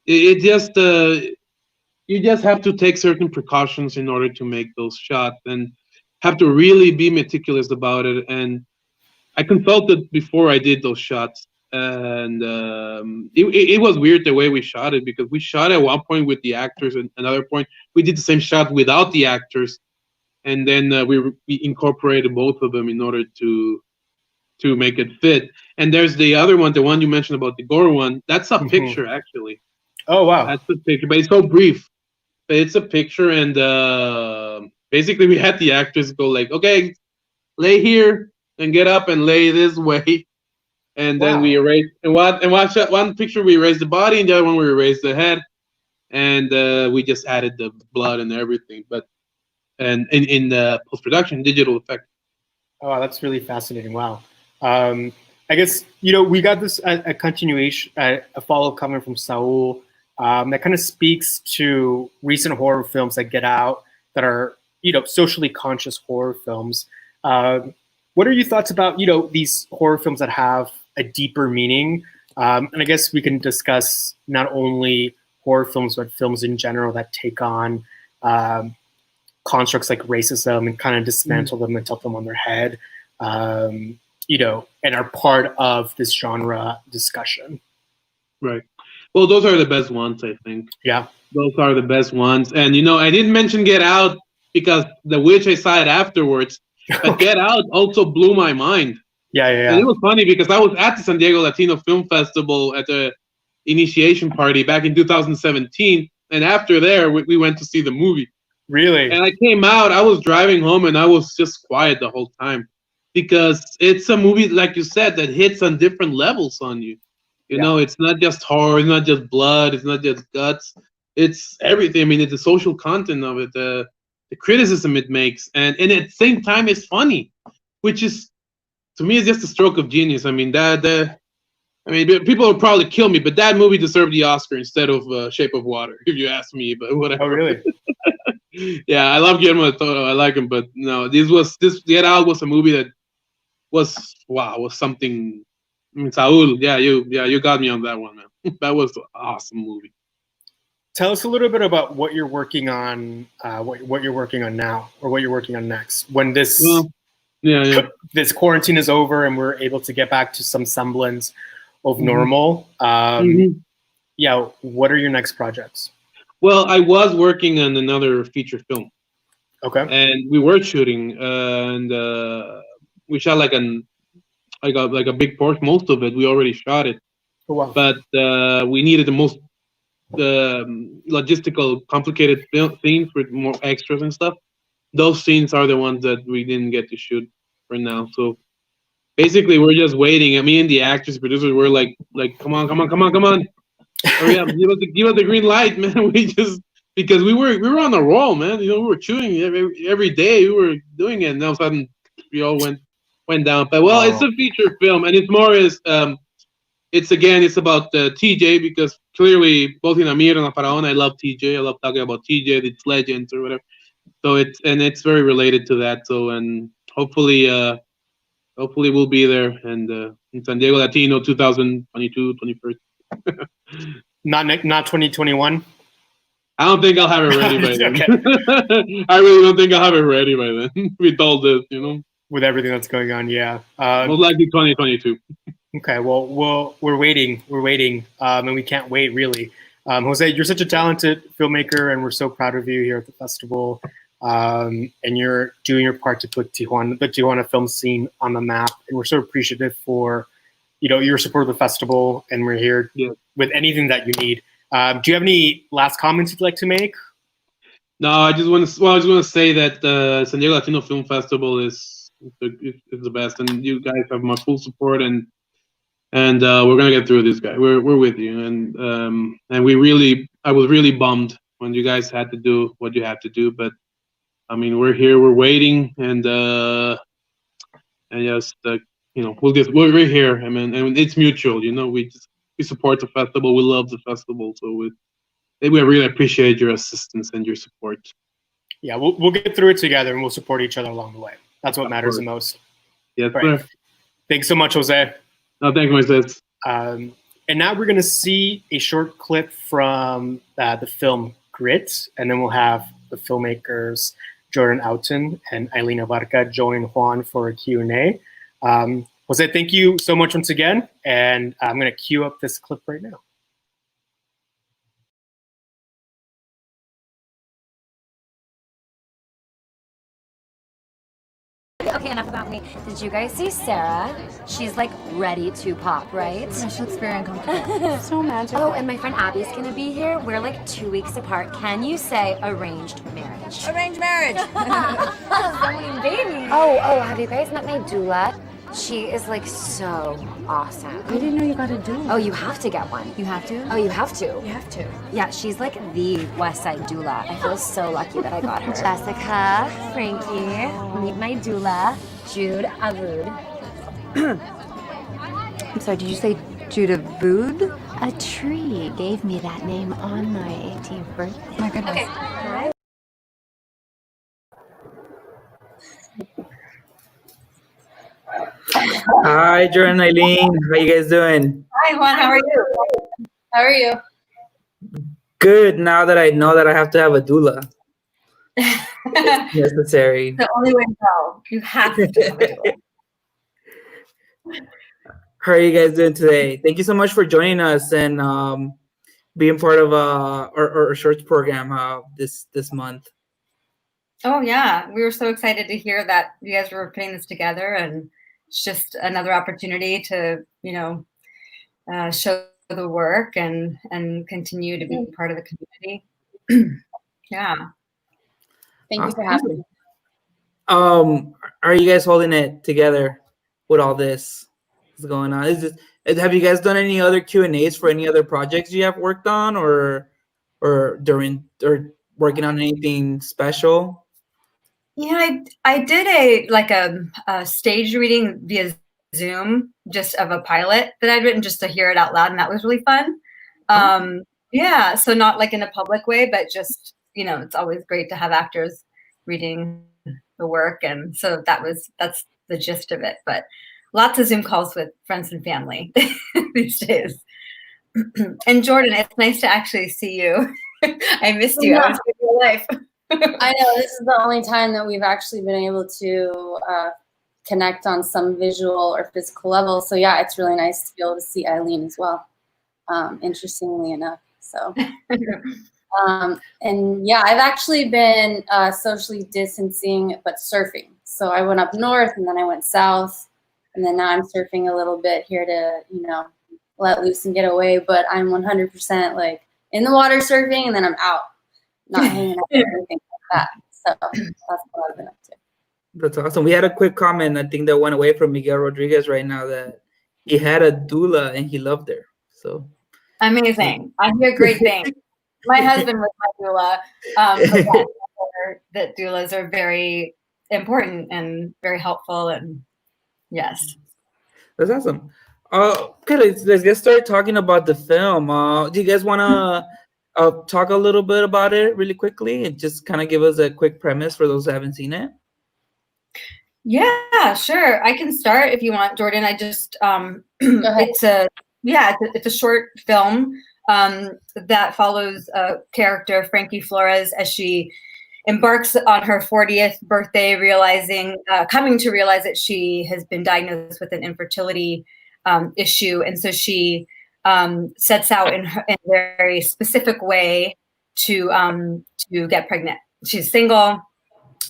It just you just have to take certain precautions in order to make those shots, and have to really be meticulous about it. And I consulted before I did those shots, and it was weird the way we shot it, because we shot at one point with the actors, and another point we did the same shot without the actors. And then we incorporated both of them in order to make it fit. And there's the other one, the one you mentioned about the gore one. That's a picture, actually. Oh, wow. That's the picture, but it's so brief. but it's a picture, and basically we had the actors go like, okay, lay here and get up and lay this way, and then we erase and watch that one picture. We erase the body, and the other one we erase the head, and we just added the blood and everything. But and in the post production digital effect. Oh, that's really fascinating. Wow. I guess, we got this a continuation, a follow coming from Saul that kind of speaks to recent horror films that get out that are, socially conscious horror films. What are your thoughts about, these horror films that have a deeper meaning? And I guess we can discuss not only horror films, but films in general that take on constructs like racism and kind of dismantle them and tilt them on their head. And are part of this genre discussion. Right. Well, those are the best ones, I think. Yeah. Those are the best ones. And, I didn't mention Get Out because The Witch, I saw it afterwards. But Get Out also blew my mind. Yeah. And it was funny because I was at the San Diego Latino Film Festival at the initiation party back in 2017. And after there, we went to see the movie. Really? And I came out, I was driving home, and I was just quiet the whole time. Because it's a movie, like you said, that hits on different levels on you. You know, it's not just horror, it's not just blood, it's not just guts. It's everything. I mean, it's the social content of it, the criticism it makes. And at the same time, it's funny, which is, to me, is just a stroke of genius. I mean, people will probably kill me, but that movie deserved the Oscar instead of Shape of Water, if you ask me. But whatever. Oh, really? Yeah, I love Guillermo del Toro. I like him, but no, this Get Out was a movie that was something. I mean, Saul, you got me on that one, man. That was an awesome movie. Tell us a little bit about what you're working on, what you're working on now, or what you're working on next. When this this quarantine is over and we're able to get back to some semblance of normal, what are your next projects? Well, I was working on another feature film. Okay. And we were shooting, and we shot like a big portion. Most of it we already shot it. Oh, wow. But we needed the most logistical, complicated scenes with more extras and stuff. Those scenes are the ones that we didn't get to shoot for now. So basically, we're just waiting. I mean, the actors, producers were like, come on. Hurry up, give us the green light, man. Because we were on a roll, man. We were shooting every day. We were doing it, and all of a sudden we all went down. But it's a feature film, and it's more it's about TJ, because clearly both in Amir and Faraona, I love TJ. I love talking about TJ, its legends or whatever. So it's very related to that. So, and hopefully we'll be there and in San Diego Latino 2022, 21st. Not 2021. I don't think I'll have it ready by then. I really don't think I'll have it ready by then. With all this, with everything that's going on, most likely 2022. Okay, well, we're waiting, and we can't wait, really. Jose, you're such a talented filmmaker, and we're so proud of you here at the festival. And you're doing your part to put the Tijuana film scene on the map, and we're so appreciative for your support of the festival, and we're here with anything that you need. Do you have any last comments you'd like to make? No, I just want to say that San Diego Latino Film Festival is the best, and you guys have my full support, and we're gonna get through this, guy. We're with you, and I was really bummed when you guys had to do what you had to do, but I mean, we're here, we're waiting, and just we're here. I mean, and it's mutual, we support the festival, we love the festival, so we really appreciate your assistance and your support. Yeah, we'll get through it together, and we'll support each other along the way. That's what matters the most. Yes, right. Sir. Thanks so much, Jose. No, thank you, Moises. And now we're going to see a short clip from the film Grit, and then we'll have the filmmakers Jordan Auten and Eileen Abarrca join Juan for a Q&A. Jose, thank you so much once again, and I'm going to cue up this clip right now. Okay, enough about me. Did you guys see Sarah? She's like ready to pop, right? Yeah, she looks very uncomfortable. So magical. Oh, and my friend Abby's gonna be here. We're like 2 weeks apart. Can you say arranged marriage? Arranged marriage. So many babies. Oh, have you guys met my doula? She is like so awesome. I didn't know you got a doula. Oh, you have to get one. You have to? Oh, you have to. You have to. Yeah, she's like the West Side doula. I feel so lucky that I got her. Jessica, Frankie, meet my doula, Jude Avud. I'm sorry, did you say Judah Vood? A tree gave me that name on my 18th birthday. My goodness. Okay. Hi. Hi, Jordan, Eileen. How you guys doing? Hi, Juan. How are you? How are you? Good. Now that I know that I have to have a doula. It's necessary. The only way to go. You have to do it. How are you guys doing today? Thank you so much for joining us and being part of our shorts program this month. Oh, yeah. We were so excited to hear that you guys were putting this together, and it's just another opportunity to, show the work and continue to be part of the community. Yeah. Thank you for having me. Are you guys holding it together with all this that's going on? Have you guys done any other Q&As for any other projects you have worked on or working on anything special? Yeah, I did a stage reading via Zoom, just of a pilot that I'd written just to hear it out loud, and that was really fun. Yeah, so not like in a public way, but just, it's always great to have actors reading the work, and so that's the gist of it. But lots of Zoom calls with friends and family these days. And Jordan, it's nice to actually see you. I missed you. I was in your life. I know, this is the only time that we've actually been able to connect on some visual or physical level. So yeah, it's really nice to be able to see Eileen as well, interestingly enough. So, and yeah, I've actually been socially distancing, but surfing. So I went up north and then I went south, and then now I'm surfing a little bit here to, let loose and get away. But I'm 100% like in the water surfing, and then I'm out. Not hanging out or anything like that. So that's what I've been up to. That's awesome. We had a quick comment, I think, that went away from Miguel Rodriguez right now, that he had a doula and he loved her. So amazing. I hear great things. My husband was my doula. But that doulas are very important and very helpful. And yes. That's awesome. Okay, let's get started talking about the film. Do you guys want to talk a little bit about it really quickly and just kind of give us a quick premise for those who haven't seen it? Yeah, sure. I can start if you want, Jordan. I just it's a short film that follows a character, Frankie Flores, as she embarks on her 40th birthday, coming to realize that she has been diagnosed with an infertility issue, and so she sets out in a very specific way to get pregnant. She's single.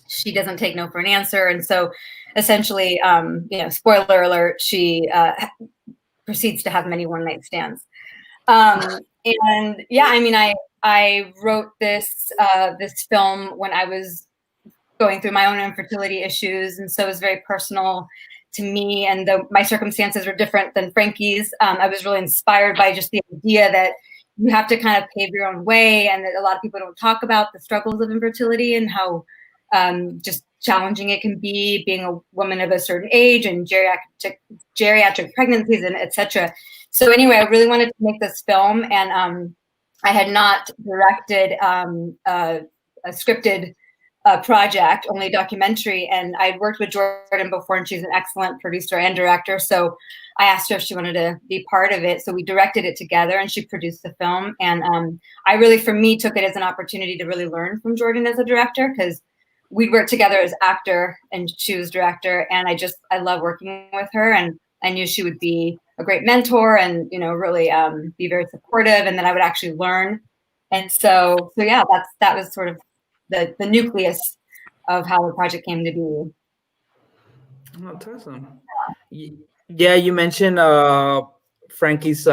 She doesn't take no for an answer. And so essentially, spoiler alert, she proceeds to have many one-night stands. And yeah, I mean, I wrote this film when I was going through my own infertility issues. And so it was very personal to me, and my circumstances were different than Frankie's. I was really inspired by just the idea that you have to kind of pave your own way, and that a lot of people don't talk about the struggles of infertility and how just challenging it can be, being a woman of a certain age and geriatric pregnancies and etc. So anyway, I really wanted to make this film, and I had not directed a scripted project, only a documentary. And I'd worked with Jordan before, and she's an excellent producer and director. So I asked her if she wanted to be part of it. So we directed it together, and she produced the film. And I really, for me, took it as an opportunity to really learn from Jordan as a director, because we worked together as actor and she was director. And I love working with her, and I knew she would be a great mentor and, really be very supportive, and then I would actually learn. And so yeah, that was sort of the nucleus of how the project came to be. Oh, that's awesome. Yeah, you mentioned Frankie's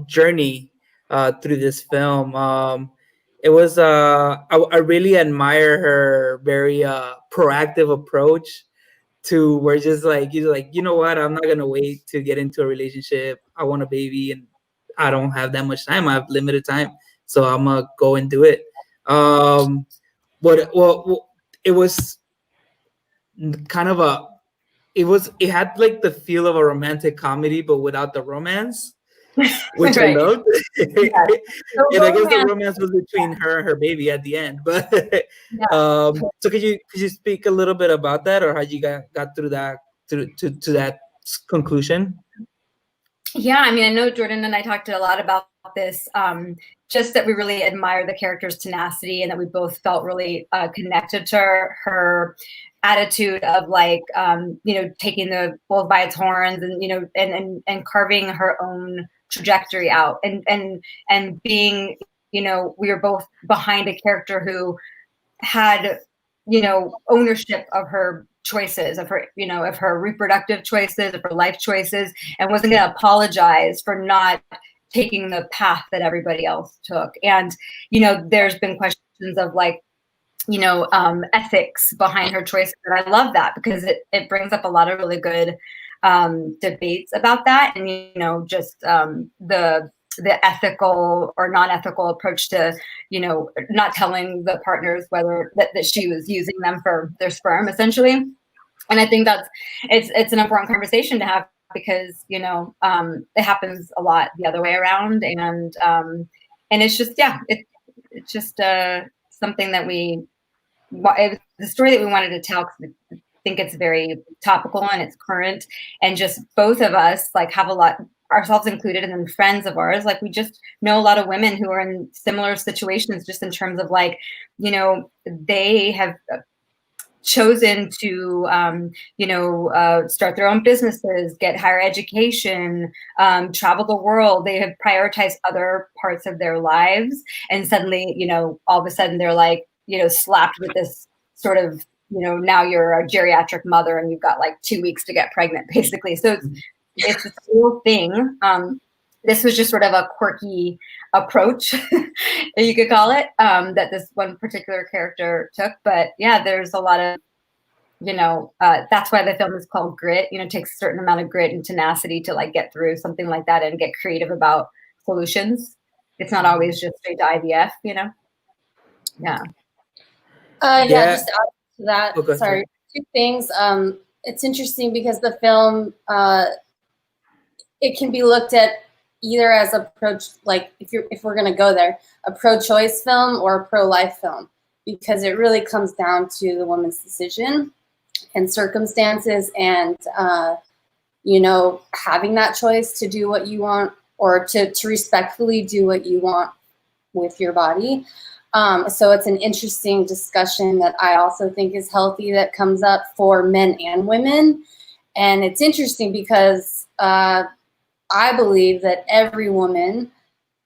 journey through this film. It was I really admire her very proactive approach to where just like you're like, you know what, I'm not gonna wait to get into a relationship. I want a baby and I don't have that much time. I have limited time, so I'm gonna go and do it. But well, it was kind of it had like the feel of a romantic comedy, but without the romance, which I Right. loved. Yeah. And I guess the romance was between her and her baby at the end. But so could you speak a little bit about that, or how you got through that to that conclusion? Yeah, I mean, I know Jordan and I talked a lot about this, just that we really admire the character's tenacity and that we both felt really connected to her attitude of like, taking the bull by its horns and, and carving her own trajectory out and being, we were both behind a character who had, ownership of her choices, of her, of her reproductive choices, of her life choices, and wasn't going to apologize for not taking the path that everybody else took. And, there's been questions of like, ethics behind her choices. And I love that because it brings up a lot of really good debates about that. And, just the ethical or non-ethical approach to, not telling the partners whether that she was using them for their sperm, essentially. And I think it's an important conversation to have because, it happens a lot the other way around. And it's just, it's just something that the story that we wanted to tell, because I think it's very topical and it's current, and just both of us like have a lot, ourselves included, and then friends of ours, like we just know a lot of women who are in similar situations, just in terms of like, they have chosen to, start their own businesses, get higher education, travel the world. They have prioritized other parts of their lives, and suddenly, all of a sudden they're like, slapped with this sort of, now you're a geriatric mother and you've got like 2 weeks to get pregnant, basically. So it's a cool thing. This was just sort of a quirky approach, you could call it, that this one particular character took. But yeah, there's a lot of, that's why the film is called Grit. It takes a certain amount of grit and tenacity to like get through something like that and get creative about solutions. It's not always just straight to IVF, Yeah. Just to add to that, sorry, 2 things. It's interesting because the film, it can be looked at either as like if we're going to go there, a pro-choice film or a pro-life film, because it really comes down to the woman's decision and circumstances and, having that choice to do what you want, or to respectfully do what you want with your body. So it's an interesting discussion that I also think is healthy, that comes up for men and women. And it's interesting because I believe that every woman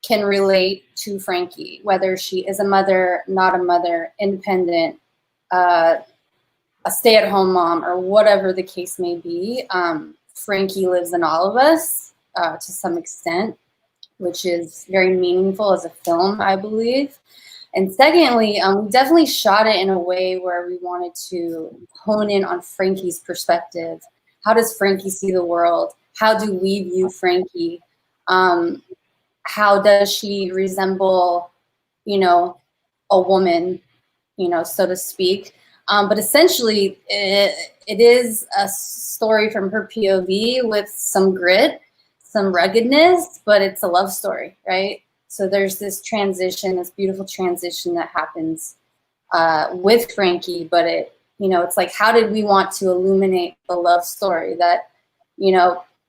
can relate to Frankie, whether she is a mother, not a mother, independent, a stay-at-home mom, or whatever the case may be. Frankie lives in all of us to some extent, which is very meaningful as a film, I believe. And secondly, we definitely shot it in a way where we wanted to hone in on Frankie's perspective. How does Frankie see the world? How do we view Frankie? How does she resemble, a woman, so to speak? But essentially, it is a story from her POV with some grit, some ruggedness, but it's a love story, right? So there's this transition, this beautiful transition that happens with Frankie, but it's like, how did we want to illuminate the love story that,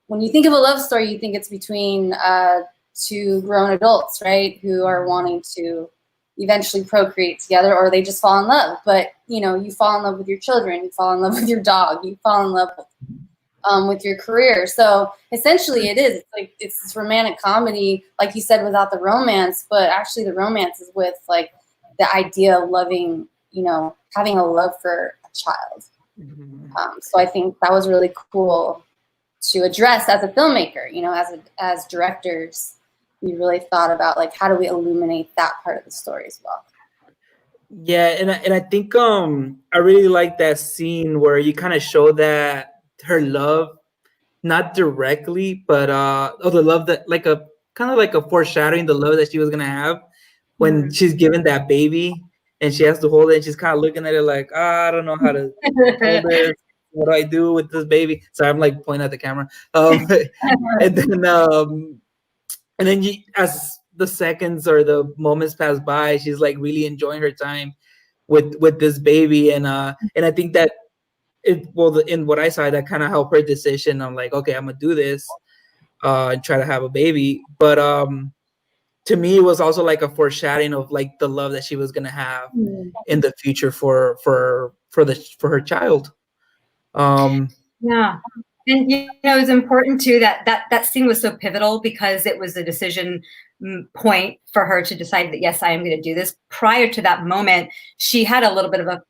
when you think of a love story, you think it's between 2 grown adults, right, who are wanting to eventually procreate together, or they just fall in love. But, you fall in love with your children, you fall in love with your dog, you fall in love with your career. So essentially it's this romantic comedy, like you said, without the romance, but actually the romance is with like the idea of loving, having a love for a child, So I think that was really cool to address as a filmmaker. You know, as directors, we really thought about like how do we illuminate that part of the story as well. Yeah, and I think I really like that scene where you kind of show that her love, not directly, but the love that like a kind of like a foreshadowing the love that she was gonna have when she's given that baby and she has to hold it and she's kind of looking at it like, I don't know how to hold it. What do I do with this baby? So I'm like pointing at the camera. And then as the seconds or the moments pass by, she's like really enjoying her time with this baby, and I think that in what I saw, that kind of helped her decision. I'm like, okay, I'm gonna do this and try to have a baby. But to me, it was also like a foreshadowing of like the love that she was gonna have in the future for her child. Yeah. And you know, it's important too that scene was so pivotal because it was a decision point for her to decide that yes, I am going to do this. Prior to that moment, she had a little bit of a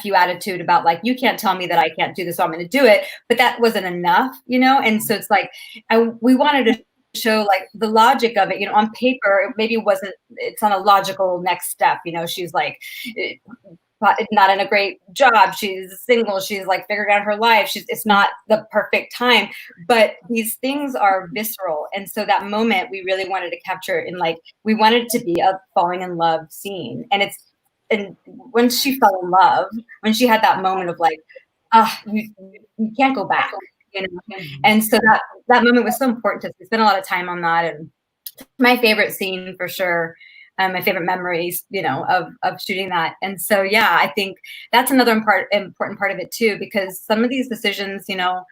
FU attitude about like, you can't tell me that I can't do this, so I'm going to do it. But that wasn't enough, you know. And so it's like we wanted to show like the logic of it, you know. On paper, maybe it's not a logical next step, you know. She's like not in a great job, she's single, she's like figuring out her life, it's not the perfect time, but these things are visceral. And so that moment we really wanted to capture in like, we wanted it to be a falling in love scene. And when she fell in love, when she had that moment of like, you can't go back, you know. And so that moment was so important to us. We spent a lot of time on that, and my favorite scene for sure. My favorite memories, you know, of shooting that. And so, yeah, I think that's another important part of it too, because some of these decisions, you know,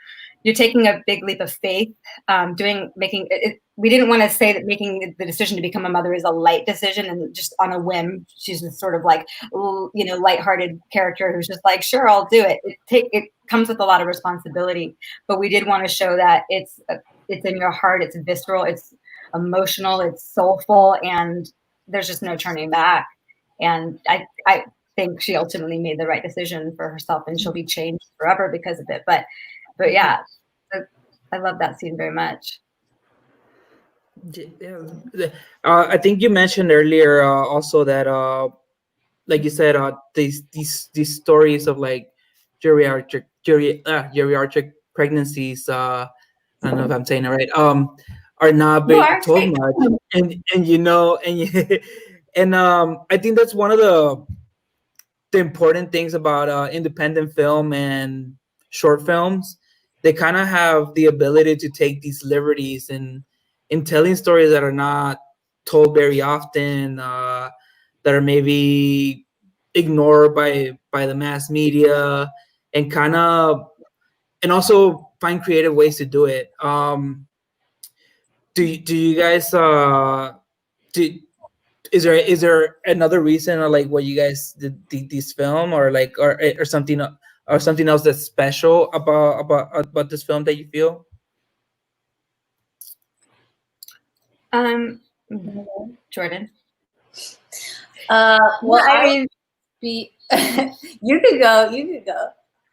you're taking a big leap of faith, making it. We didn't want to say that making the decision to become a mother is a light decision and just on a whim. She's just sort of like, you know, lighthearted character who's just like, sure, I'll do it. It comes with a lot of responsibility, but we did want to show that it's in your heart, it's visceral, it's emotional, it's soulful, and there's just no turning back. And I think she ultimately made the right decision for herself, and she'll be changed forever because of it. But yeah, I love that scene very much. I think you mentioned earlier also that like you said, these stories of like geriatric pregnancies, I don't know if I'm saying it right, are not being told much, and you know, and I think that's one of the important things about independent film and short films. They kind of have the ability to take these liberties in telling stories that are not told very often, that are maybe ignored by the mass media, and also find creative ways to do it. Do you guys is there another reason, or like what you guys did this film, or like or something else that's special about this film that you feel? Jordan. Well, I mean, you could go.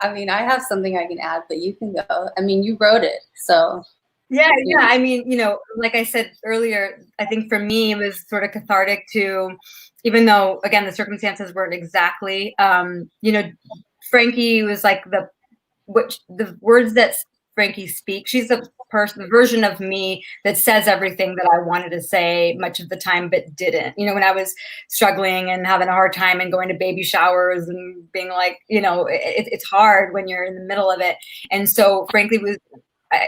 I mean, I have something I can add, but you can go. I mean, you wrote it, so. Yeah. I mean, you know, like I said earlier, I think for me it was sort of cathartic to, even though again the circumstances weren't exactly, you know, Frankie was like the words that Frankie speaks. She's the version of me that says everything that I wanted to say much of the time, but didn't. You know, when I was struggling and having a hard time and going to baby showers and being like, you know, it's hard when you're in the middle of it. And so frankly,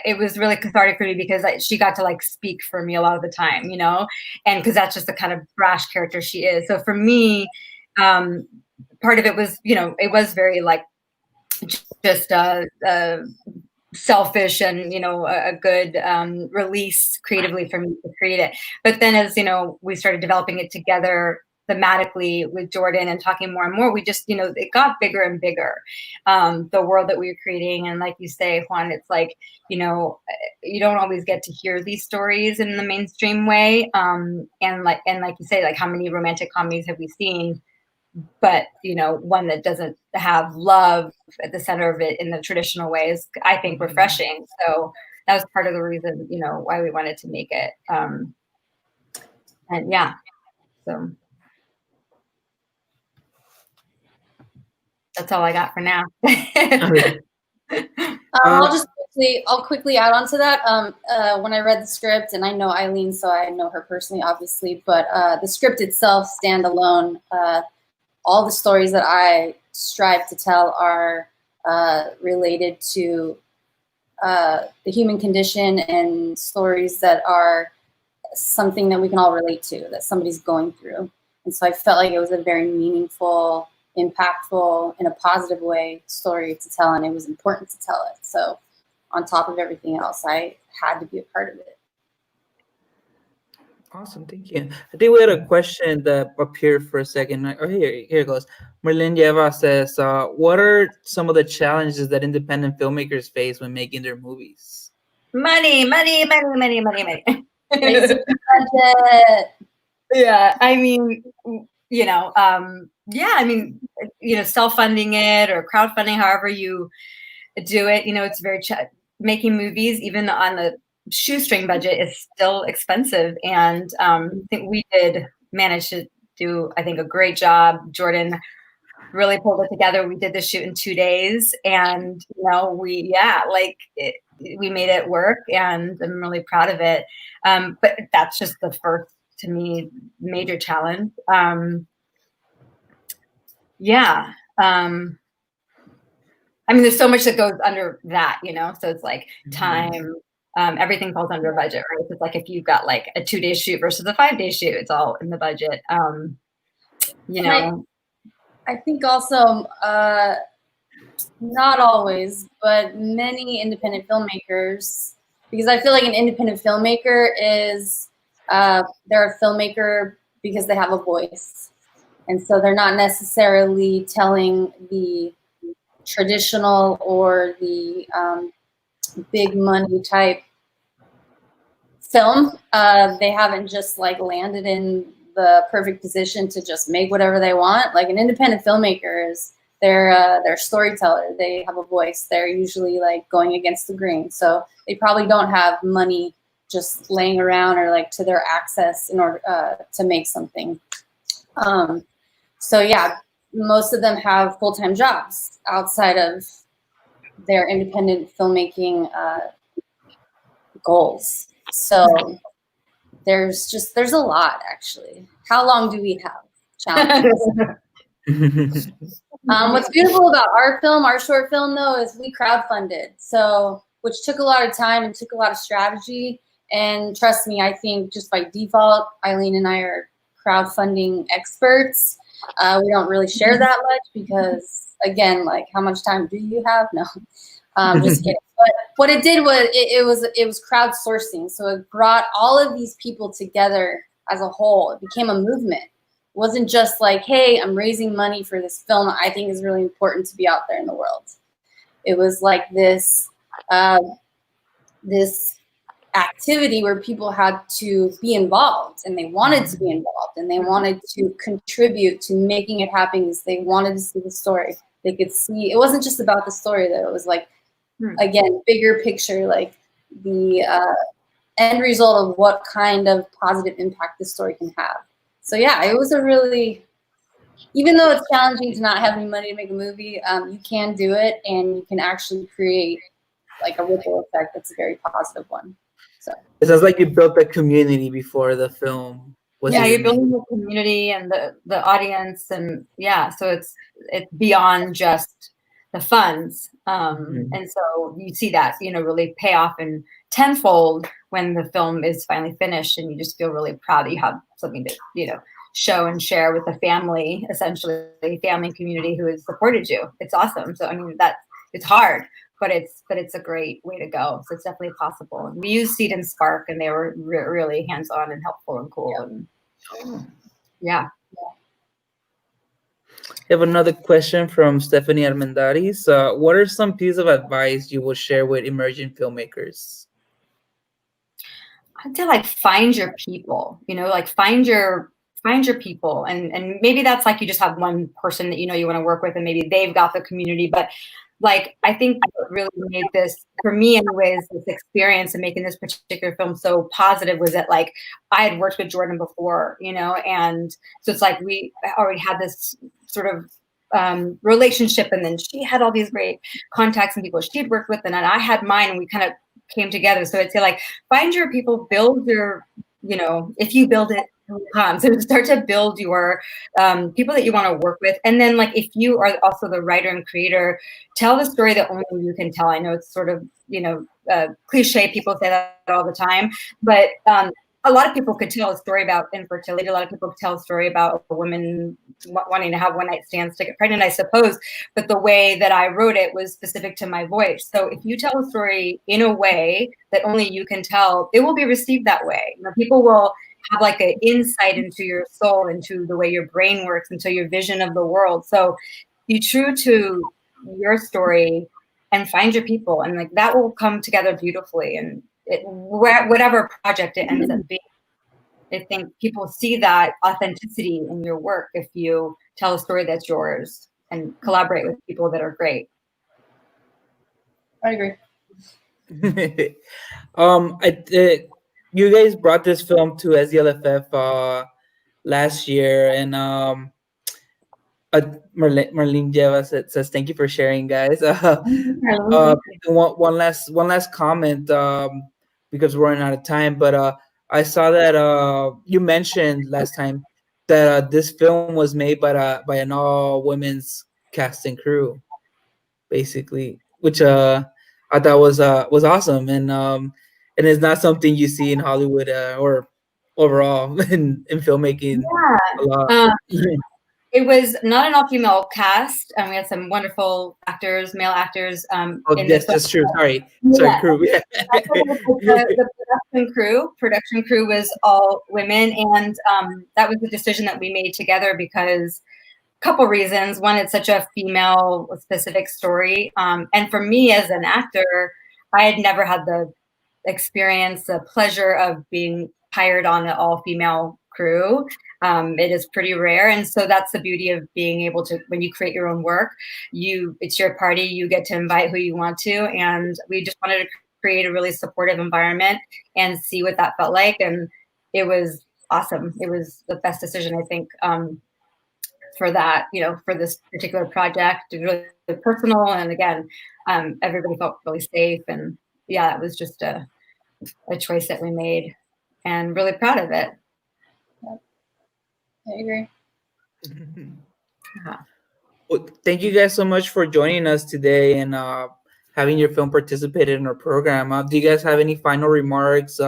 it was really cathartic for me because she got to like speak for me a lot of the time, you know, and because that's just the kind of brash character she is. So for me, part of it was, you know, it was very like just selfish and, you know, a good release creatively for me to create it. But then as, you know, we started developing it together thematically with Jordan and talking more and more, we just, you know, it got bigger and bigger, the world that we were creating. And like you say, Juan, it's like, you know, you don't always get to hear these stories in the mainstream way. And like you say, like how many romantic comedies have we seen but one that doesn't have love at the center of it in the traditional way is, I think, refreshing. So that was part of the reason, why we wanted to make it. And yeah, so that's all I got for now. I'll quickly add on to that. When I read the script, and I know Eileen, so I know her personally, obviously, but the script itself, standalone, all the stories that I strive to tell are related to the human condition and stories that are something that we can all relate to, that somebody's going through. And so I felt like it was a very meaningful, impactful, in a positive way story to tell, and it was important to tell it. So on top of everything else, I had to be a part of it. Awesome, thank you. I think we had a question that appeared for a second. Oh, here it goes. Marlene Lleva says, what are some of the challenges that independent filmmakers face when making their movies? Money. Raise the budget. Yeah, I mean, self-funding it or crowdfunding, however you do it, it's very making movies, even on the shoestring budget, is still expensive. And I think we did manage to do, I think, a great job. Jordan really pulled it together. We did the shoot in 2 days, and we made it work, and I'm really proud of it. But that's just the first, to me, major challenge. There's so much that goes under that, so it's like time, everything falls under budget, right? It's like if you've got like a 2-day shoot versus a 5-day shoot, it's all in the budget. I think also, not always, but many independent filmmakers, because I feel like an independent filmmaker is, they're a filmmaker because they have a voice. And so they're not necessarily telling the traditional or the big money type film. They haven't just like landed in the perfect position to just make whatever they want. Like an independent filmmaker is, they're storyteller. They have a voice. They're usually like going against the grain. So they probably don't have money just laying around or like to their access in order to make something. So yeah, most of them have full-time jobs outside of their independent filmmaking goals. So there's a lot, actually. How long do we have? Challenges. What's beautiful about our film, our short film, though, is we crowdfunded. So, which took a lot of time and took a lot of strategy. And trust me, I think just by default, Eileen and I are crowdfunding experts. We don't really share that much because, again, like, how much time do you have? No, just kidding. But what it did was it was crowdsourcing. So it brought all of these people together as a whole. It became a movement. It wasn't just like, hey, I'm raising money for this film I think is really important to be out there in the world. It was like this this activity where people had to be involved, and they wanted to be involved, and they wanted to contribute to making it happen because they wanted to see the story. They could see, it wasn't just about the story, though. It was like, again, bigger picture, like the end result of what kind of positive impact this story can have. So yeah, it was a really, even though it's challenging to not have any money to make a movie, you can do it, and you can actually create like a ripple effect that's a very positive one. So it sounds like you built a community before the film. You're building the community and the audience, and so it's beyond just the funds. And so you see that, really pay off in tenfold when the film is finally finished, and you just feel really proud that you have something to, show and share with the family, essentially family community who has supported you. It's awesome. So, I mean, it's hard, but it's a great way to go. So it's definitely possible. And we used Seed and Spark, and they were really hands-on and helpful and cool. And I have another question from Stephanie Armendariz. What are some pieces of advice you will share with emerging filmmakers? I'd say, like, find your people, like find your find your people, and maybe that's like you just have one person that you want to work with, and maybe they've got the community. But like, I think what really made this, for me anyways, this experience of making this particular film so positive was that like I had worked with Jordan before, and so it's like we already had this sort of relationship, and then she had all these great contacts and people she'd worked with, and then I had mine, and we kind of came together. So I'd say like, find your people, build your, if you build it, so start to build your people that you want to work with. And then like, if you are also the writer and creator, tell the story that only you can tell. I know it's sort of, cliche, people say that all the time, but a lot of people could tell a story about infertility. A lot of people could tell a story about a woman wanting to have one night stands to get pregnant, I suppose. But the way that I wrote it was specific to my voice. So if you tell a story in a way that only you can tell, it will be received that way. People will have like an insight into your soul, into the way your brain works, into your vision of the world. So be true to your story and find your people, and like that will come together beautifully. And whatever project it ends up being, I think people see that authenticity in your work if you tell a story that's yours and collaborate with people that are great. I agree. You guys brought this film to SDLFF last year, and Marlene Lleva says thank you for sharing, guys. One last comment, because we're running out of time, but I saw that you mentioned last time that this film was made by an all women's cast and crew, basically, which I thought was awesome, and it's not something you see in Hollywood or overall in filmmaking. Yeah. A lot. It was not an all-female cast. We had some wonderful actors, male actors. Yes, that's true. Sorry, crew. Yeah. The production crew was all women, and that was the decision that we made together because a couple reasons. One, it's such a female-specific story, and for me as an actor, I had never had the experience, the pleasure of being hired on an all-female crew. It is pretty rare, and so that's the beauty of being able to, when you create your own work, it's your party, you get to invite who you want to, and we just wanted to create a really supportive environment and see what that felt like, and it was awesome. It was the best decision, I think, for that, for this particular project. It was really personal, and again, everybody felt really safe, and yeah, it was just a choice that we made, and really proud of it. I agree. Well, thank you guys so much for joining us today and having your film participate in our program. Do you guys have any final remarks?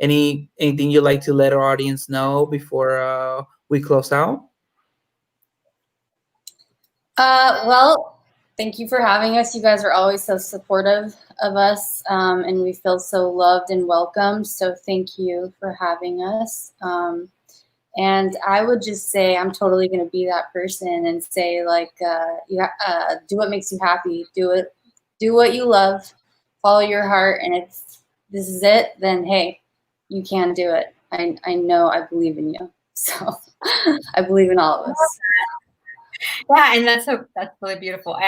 Anything you'd like to let our audience know before we close out? Well, thank you for having us. You guys are always so supportive of us, and we feel so loved and welcomed. So thank you for having us. And I would just say I'm totally going to be that person and say, like, do what makes you happy. Do what you love. Follow your heart. And if this is it, then, hey, you can do it. I know, I believe in you. So I believe in all of us. Yeah, and that's really beautiful.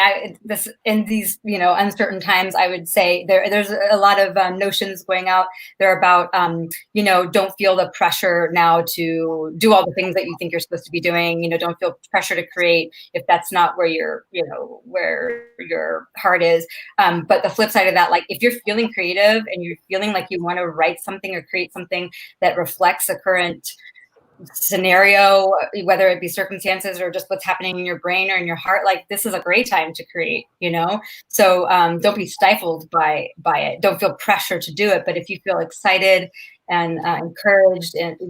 In these uncertain times, I would say there's a lot of notions going out there about don't feel the pressure now to do all the things that you think you're supposed to be doing. Don't feel pressure to create if that's not where where your heart is. But the flip side of that, like if you're feeling creative and you're feeling like you want to write something or create something that reflects a current scenario, whether it be circumstances or just what's happening in your brain or in your heart, like this is a great time to create, so don't be stifled by it. Don't feel pressure to do it, but if you feel excited and encouraged and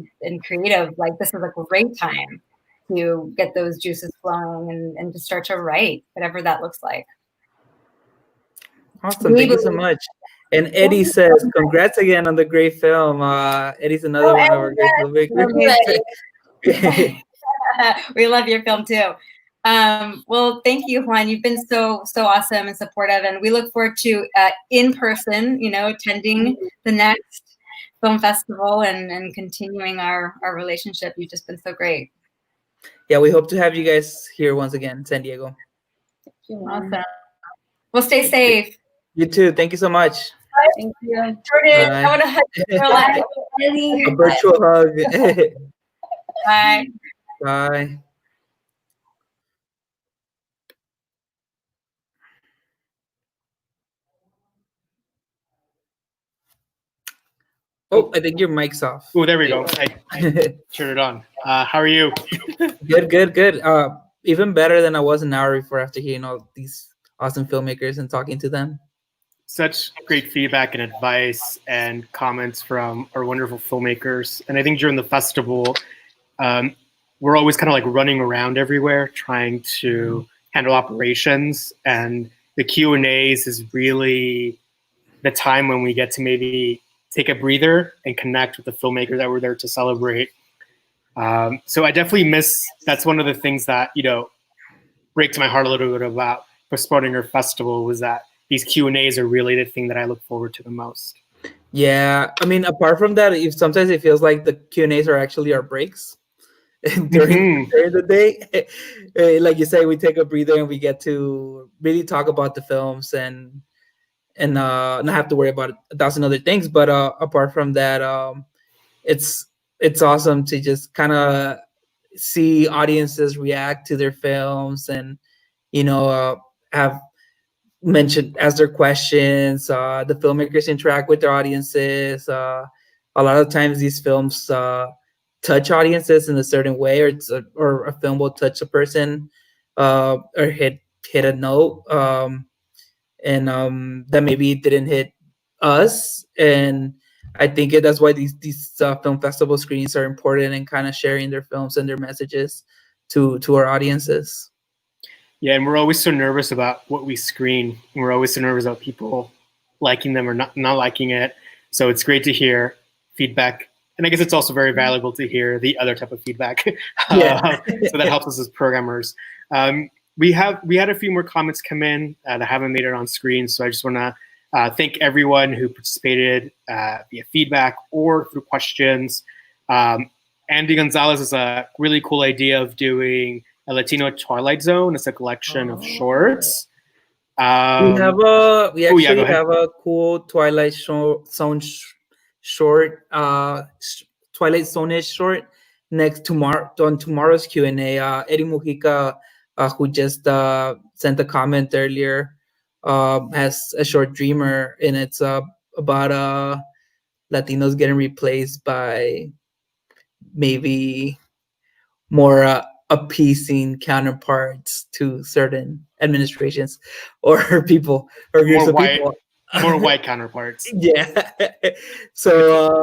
creative, like this is a great time to get those juices flowing and to start to write, whatever that looks like. Awesome. Thank you so much. And Eddie says, congrats again on the great film. Eddie's another one of our great filmmakers. We love your film too. Well, thank you, Juan. You've been so awesome and supportive, and we look forward to in person, attending the next Film Festival and continuing our relationship. You've just been so great. Yeah, we hope to have you guys here once again, San Diego. Awesome. Well, stay safe. You too. Thank you so much. Thank you. Jordan, I want to hug you. A virtual hug. Bye. Bye. Oh, I think your mic's off. Oh, there we go. I turned it on. How are you? Good. Even better than I was an hour before after hearing all these awesome filmmakers and talking to them. Such great feedback and advice and comments from our wonderful filmmakers. And I think during the festival, we're always kind of like running around everywhere trying to handle operations. And the Q&As is really the time when we get to maybe take a breather and connect with the filmmakers that were there to celebrate. So I definitely miss, that's one of the things that, breaks my heart a little bit about postponing our festival, was that these Q&As are really the thing that I look forward to the most. Yeah, I mean, apart from that, sometimes it feels like the Q&As are actually our breaks during the day. Like you say, we take a breather and we get to really talk about the films and not have to worry about 1,000 other things. But apart from that, it's awesome to just kind of see audiences react to their films and have mentioned as their questions. The filmmakers interact with their audiences. A lot of times these films touch audiences in a certain way, or a film will touch a person or hit a note and that maybe didn't hit us. And I think that's why these film festival screenings are important, and kind of sharing their films and their messages to our audiences. Yeah, and we're always so nervous about what we screen. And we're always so nervous about people liking them or not liking it. So it's great to hear feedback. And I guess it's also very valuable to hear the other type of feedback. So that helps us as programmers. We had a few more comments come in that haven't made it on screen. So I just want to thank everyone who participated via feedback or through questions. Andy Gonzalez has a really cool idea of doing a Latino Twilight Zone. It's a collection of shorts. We have a cool Twilight Zone short, Twilight Zone-ish short on tomorrow's Q&A. Eddie Mujica, who just sent a comment earlier, has a short Dreamer, and it's about Latinos getting replaced by maybe more appeasing counterparts to certain administrations or people or groups of people. More white counterparts. Yeah. So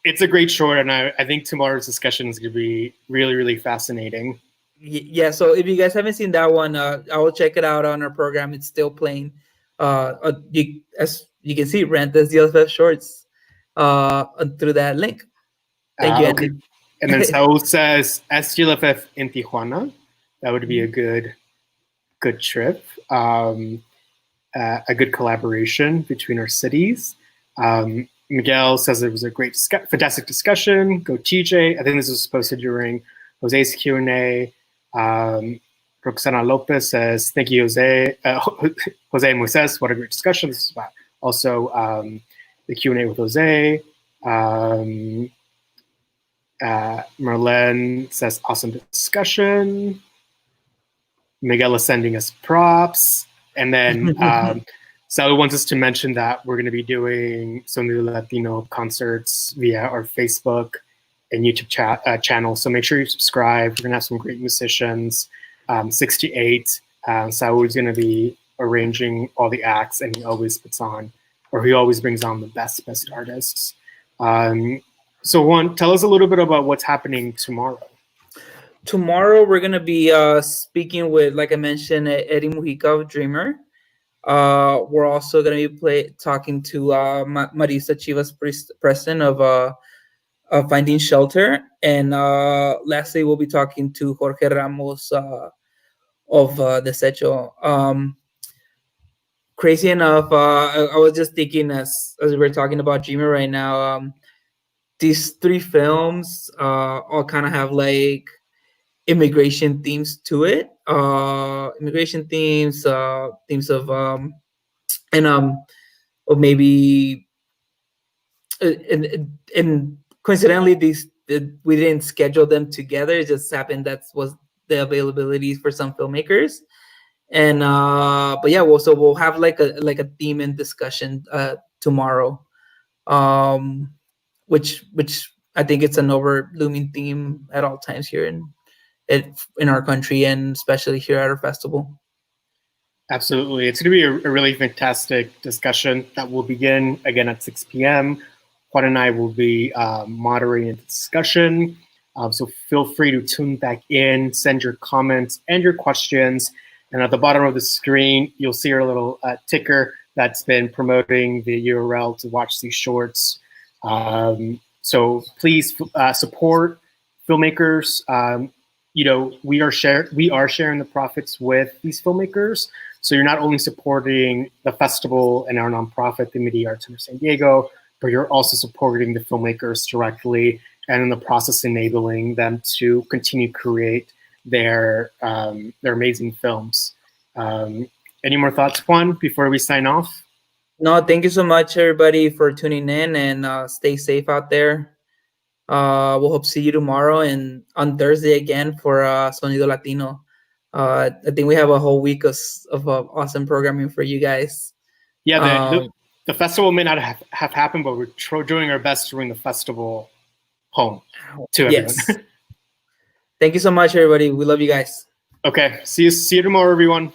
it's a great short, and I think tomorrow's discussion is going to be really, really fascinating. Yeah. So if you guys haven't seen that one, I will check it out on our program. It's still playing. As you can see, rent the SDLFF Shorts through that link. Thank you, Andy. Okay. And then Saul says SDLFF in Tijuana. That would be a good trip. A good collaboration between our cities. Miguel says it was a great, fantastic discussion. Go TJ. I think this was posted during Jose's Q&A. Roxana Lopez says, thank you, Jose. Jose Moises, what a great discussion. This is about also the Q&A with Jose. Marlene says, awesome discussion. Miguel is sending us props. And then Saul wants us to mention that we're going to be doing some new Latino concerts via our Facebook and YouTube channel. So make sure you subscribe. We're going to have some great musicians. 68. Saul is going to be arranging all the acts, and he always brings on the best artists. So Juan, tell us a little bit about what's happening tomorrow. Tomorrow, we're going to be speaking with, like I mentioned, Eddie Mujica of Dreamer. We're also going to be talking to Marisa Chivas-Preston of Finding Shelter. And lastly, we'll be talking to Jorge Ramos of Desecho. Crazy enough, I was just thinking as we were talking about Dreamer right now, these 3 films all kind of have like immigration themes to it. Immigration themes, themes of or maybe and coincidentally we didn't schedule them together. It just happened that was the availability for some filmmakers. And but yeah, we'll have like a theme and discussion tomorrow, which I think it's an over looming theme at all times here in our country, and especially here at our festival. Absolutely. It's going to be a really fantastic discussion that will begin again at 6 p.m. Juan and I will be moderating the discussion. So feel free to tune back in, send your comments and your questions. And at the bottom of the screen, you'll see our little ticker that's been promoting the URL to watch these shorts. So please support filmmakers. We are sharing the profits with these filmmakers. So you're not only supporting the festival and our nonprofit, the Media Arts Center San Diego, but you're also supporting the filmmakers directly, and in the process enabling them to continue to create their amazing films. Any more thoughts, Juan, before we sign off? No, thank you so much, everybody, for tuning in, and stay safe out there. We'll hope to see you tomorrow and on Thursday again for Sonido Latino. I think we have a whole week of awesome programming for you guys. Yeah, the festival may not have happened, but we're doing our best to bring the festival home to everyone. Yes. Thank you so much, everybody. We love you guys. Okay. See you tomorrow, everyone.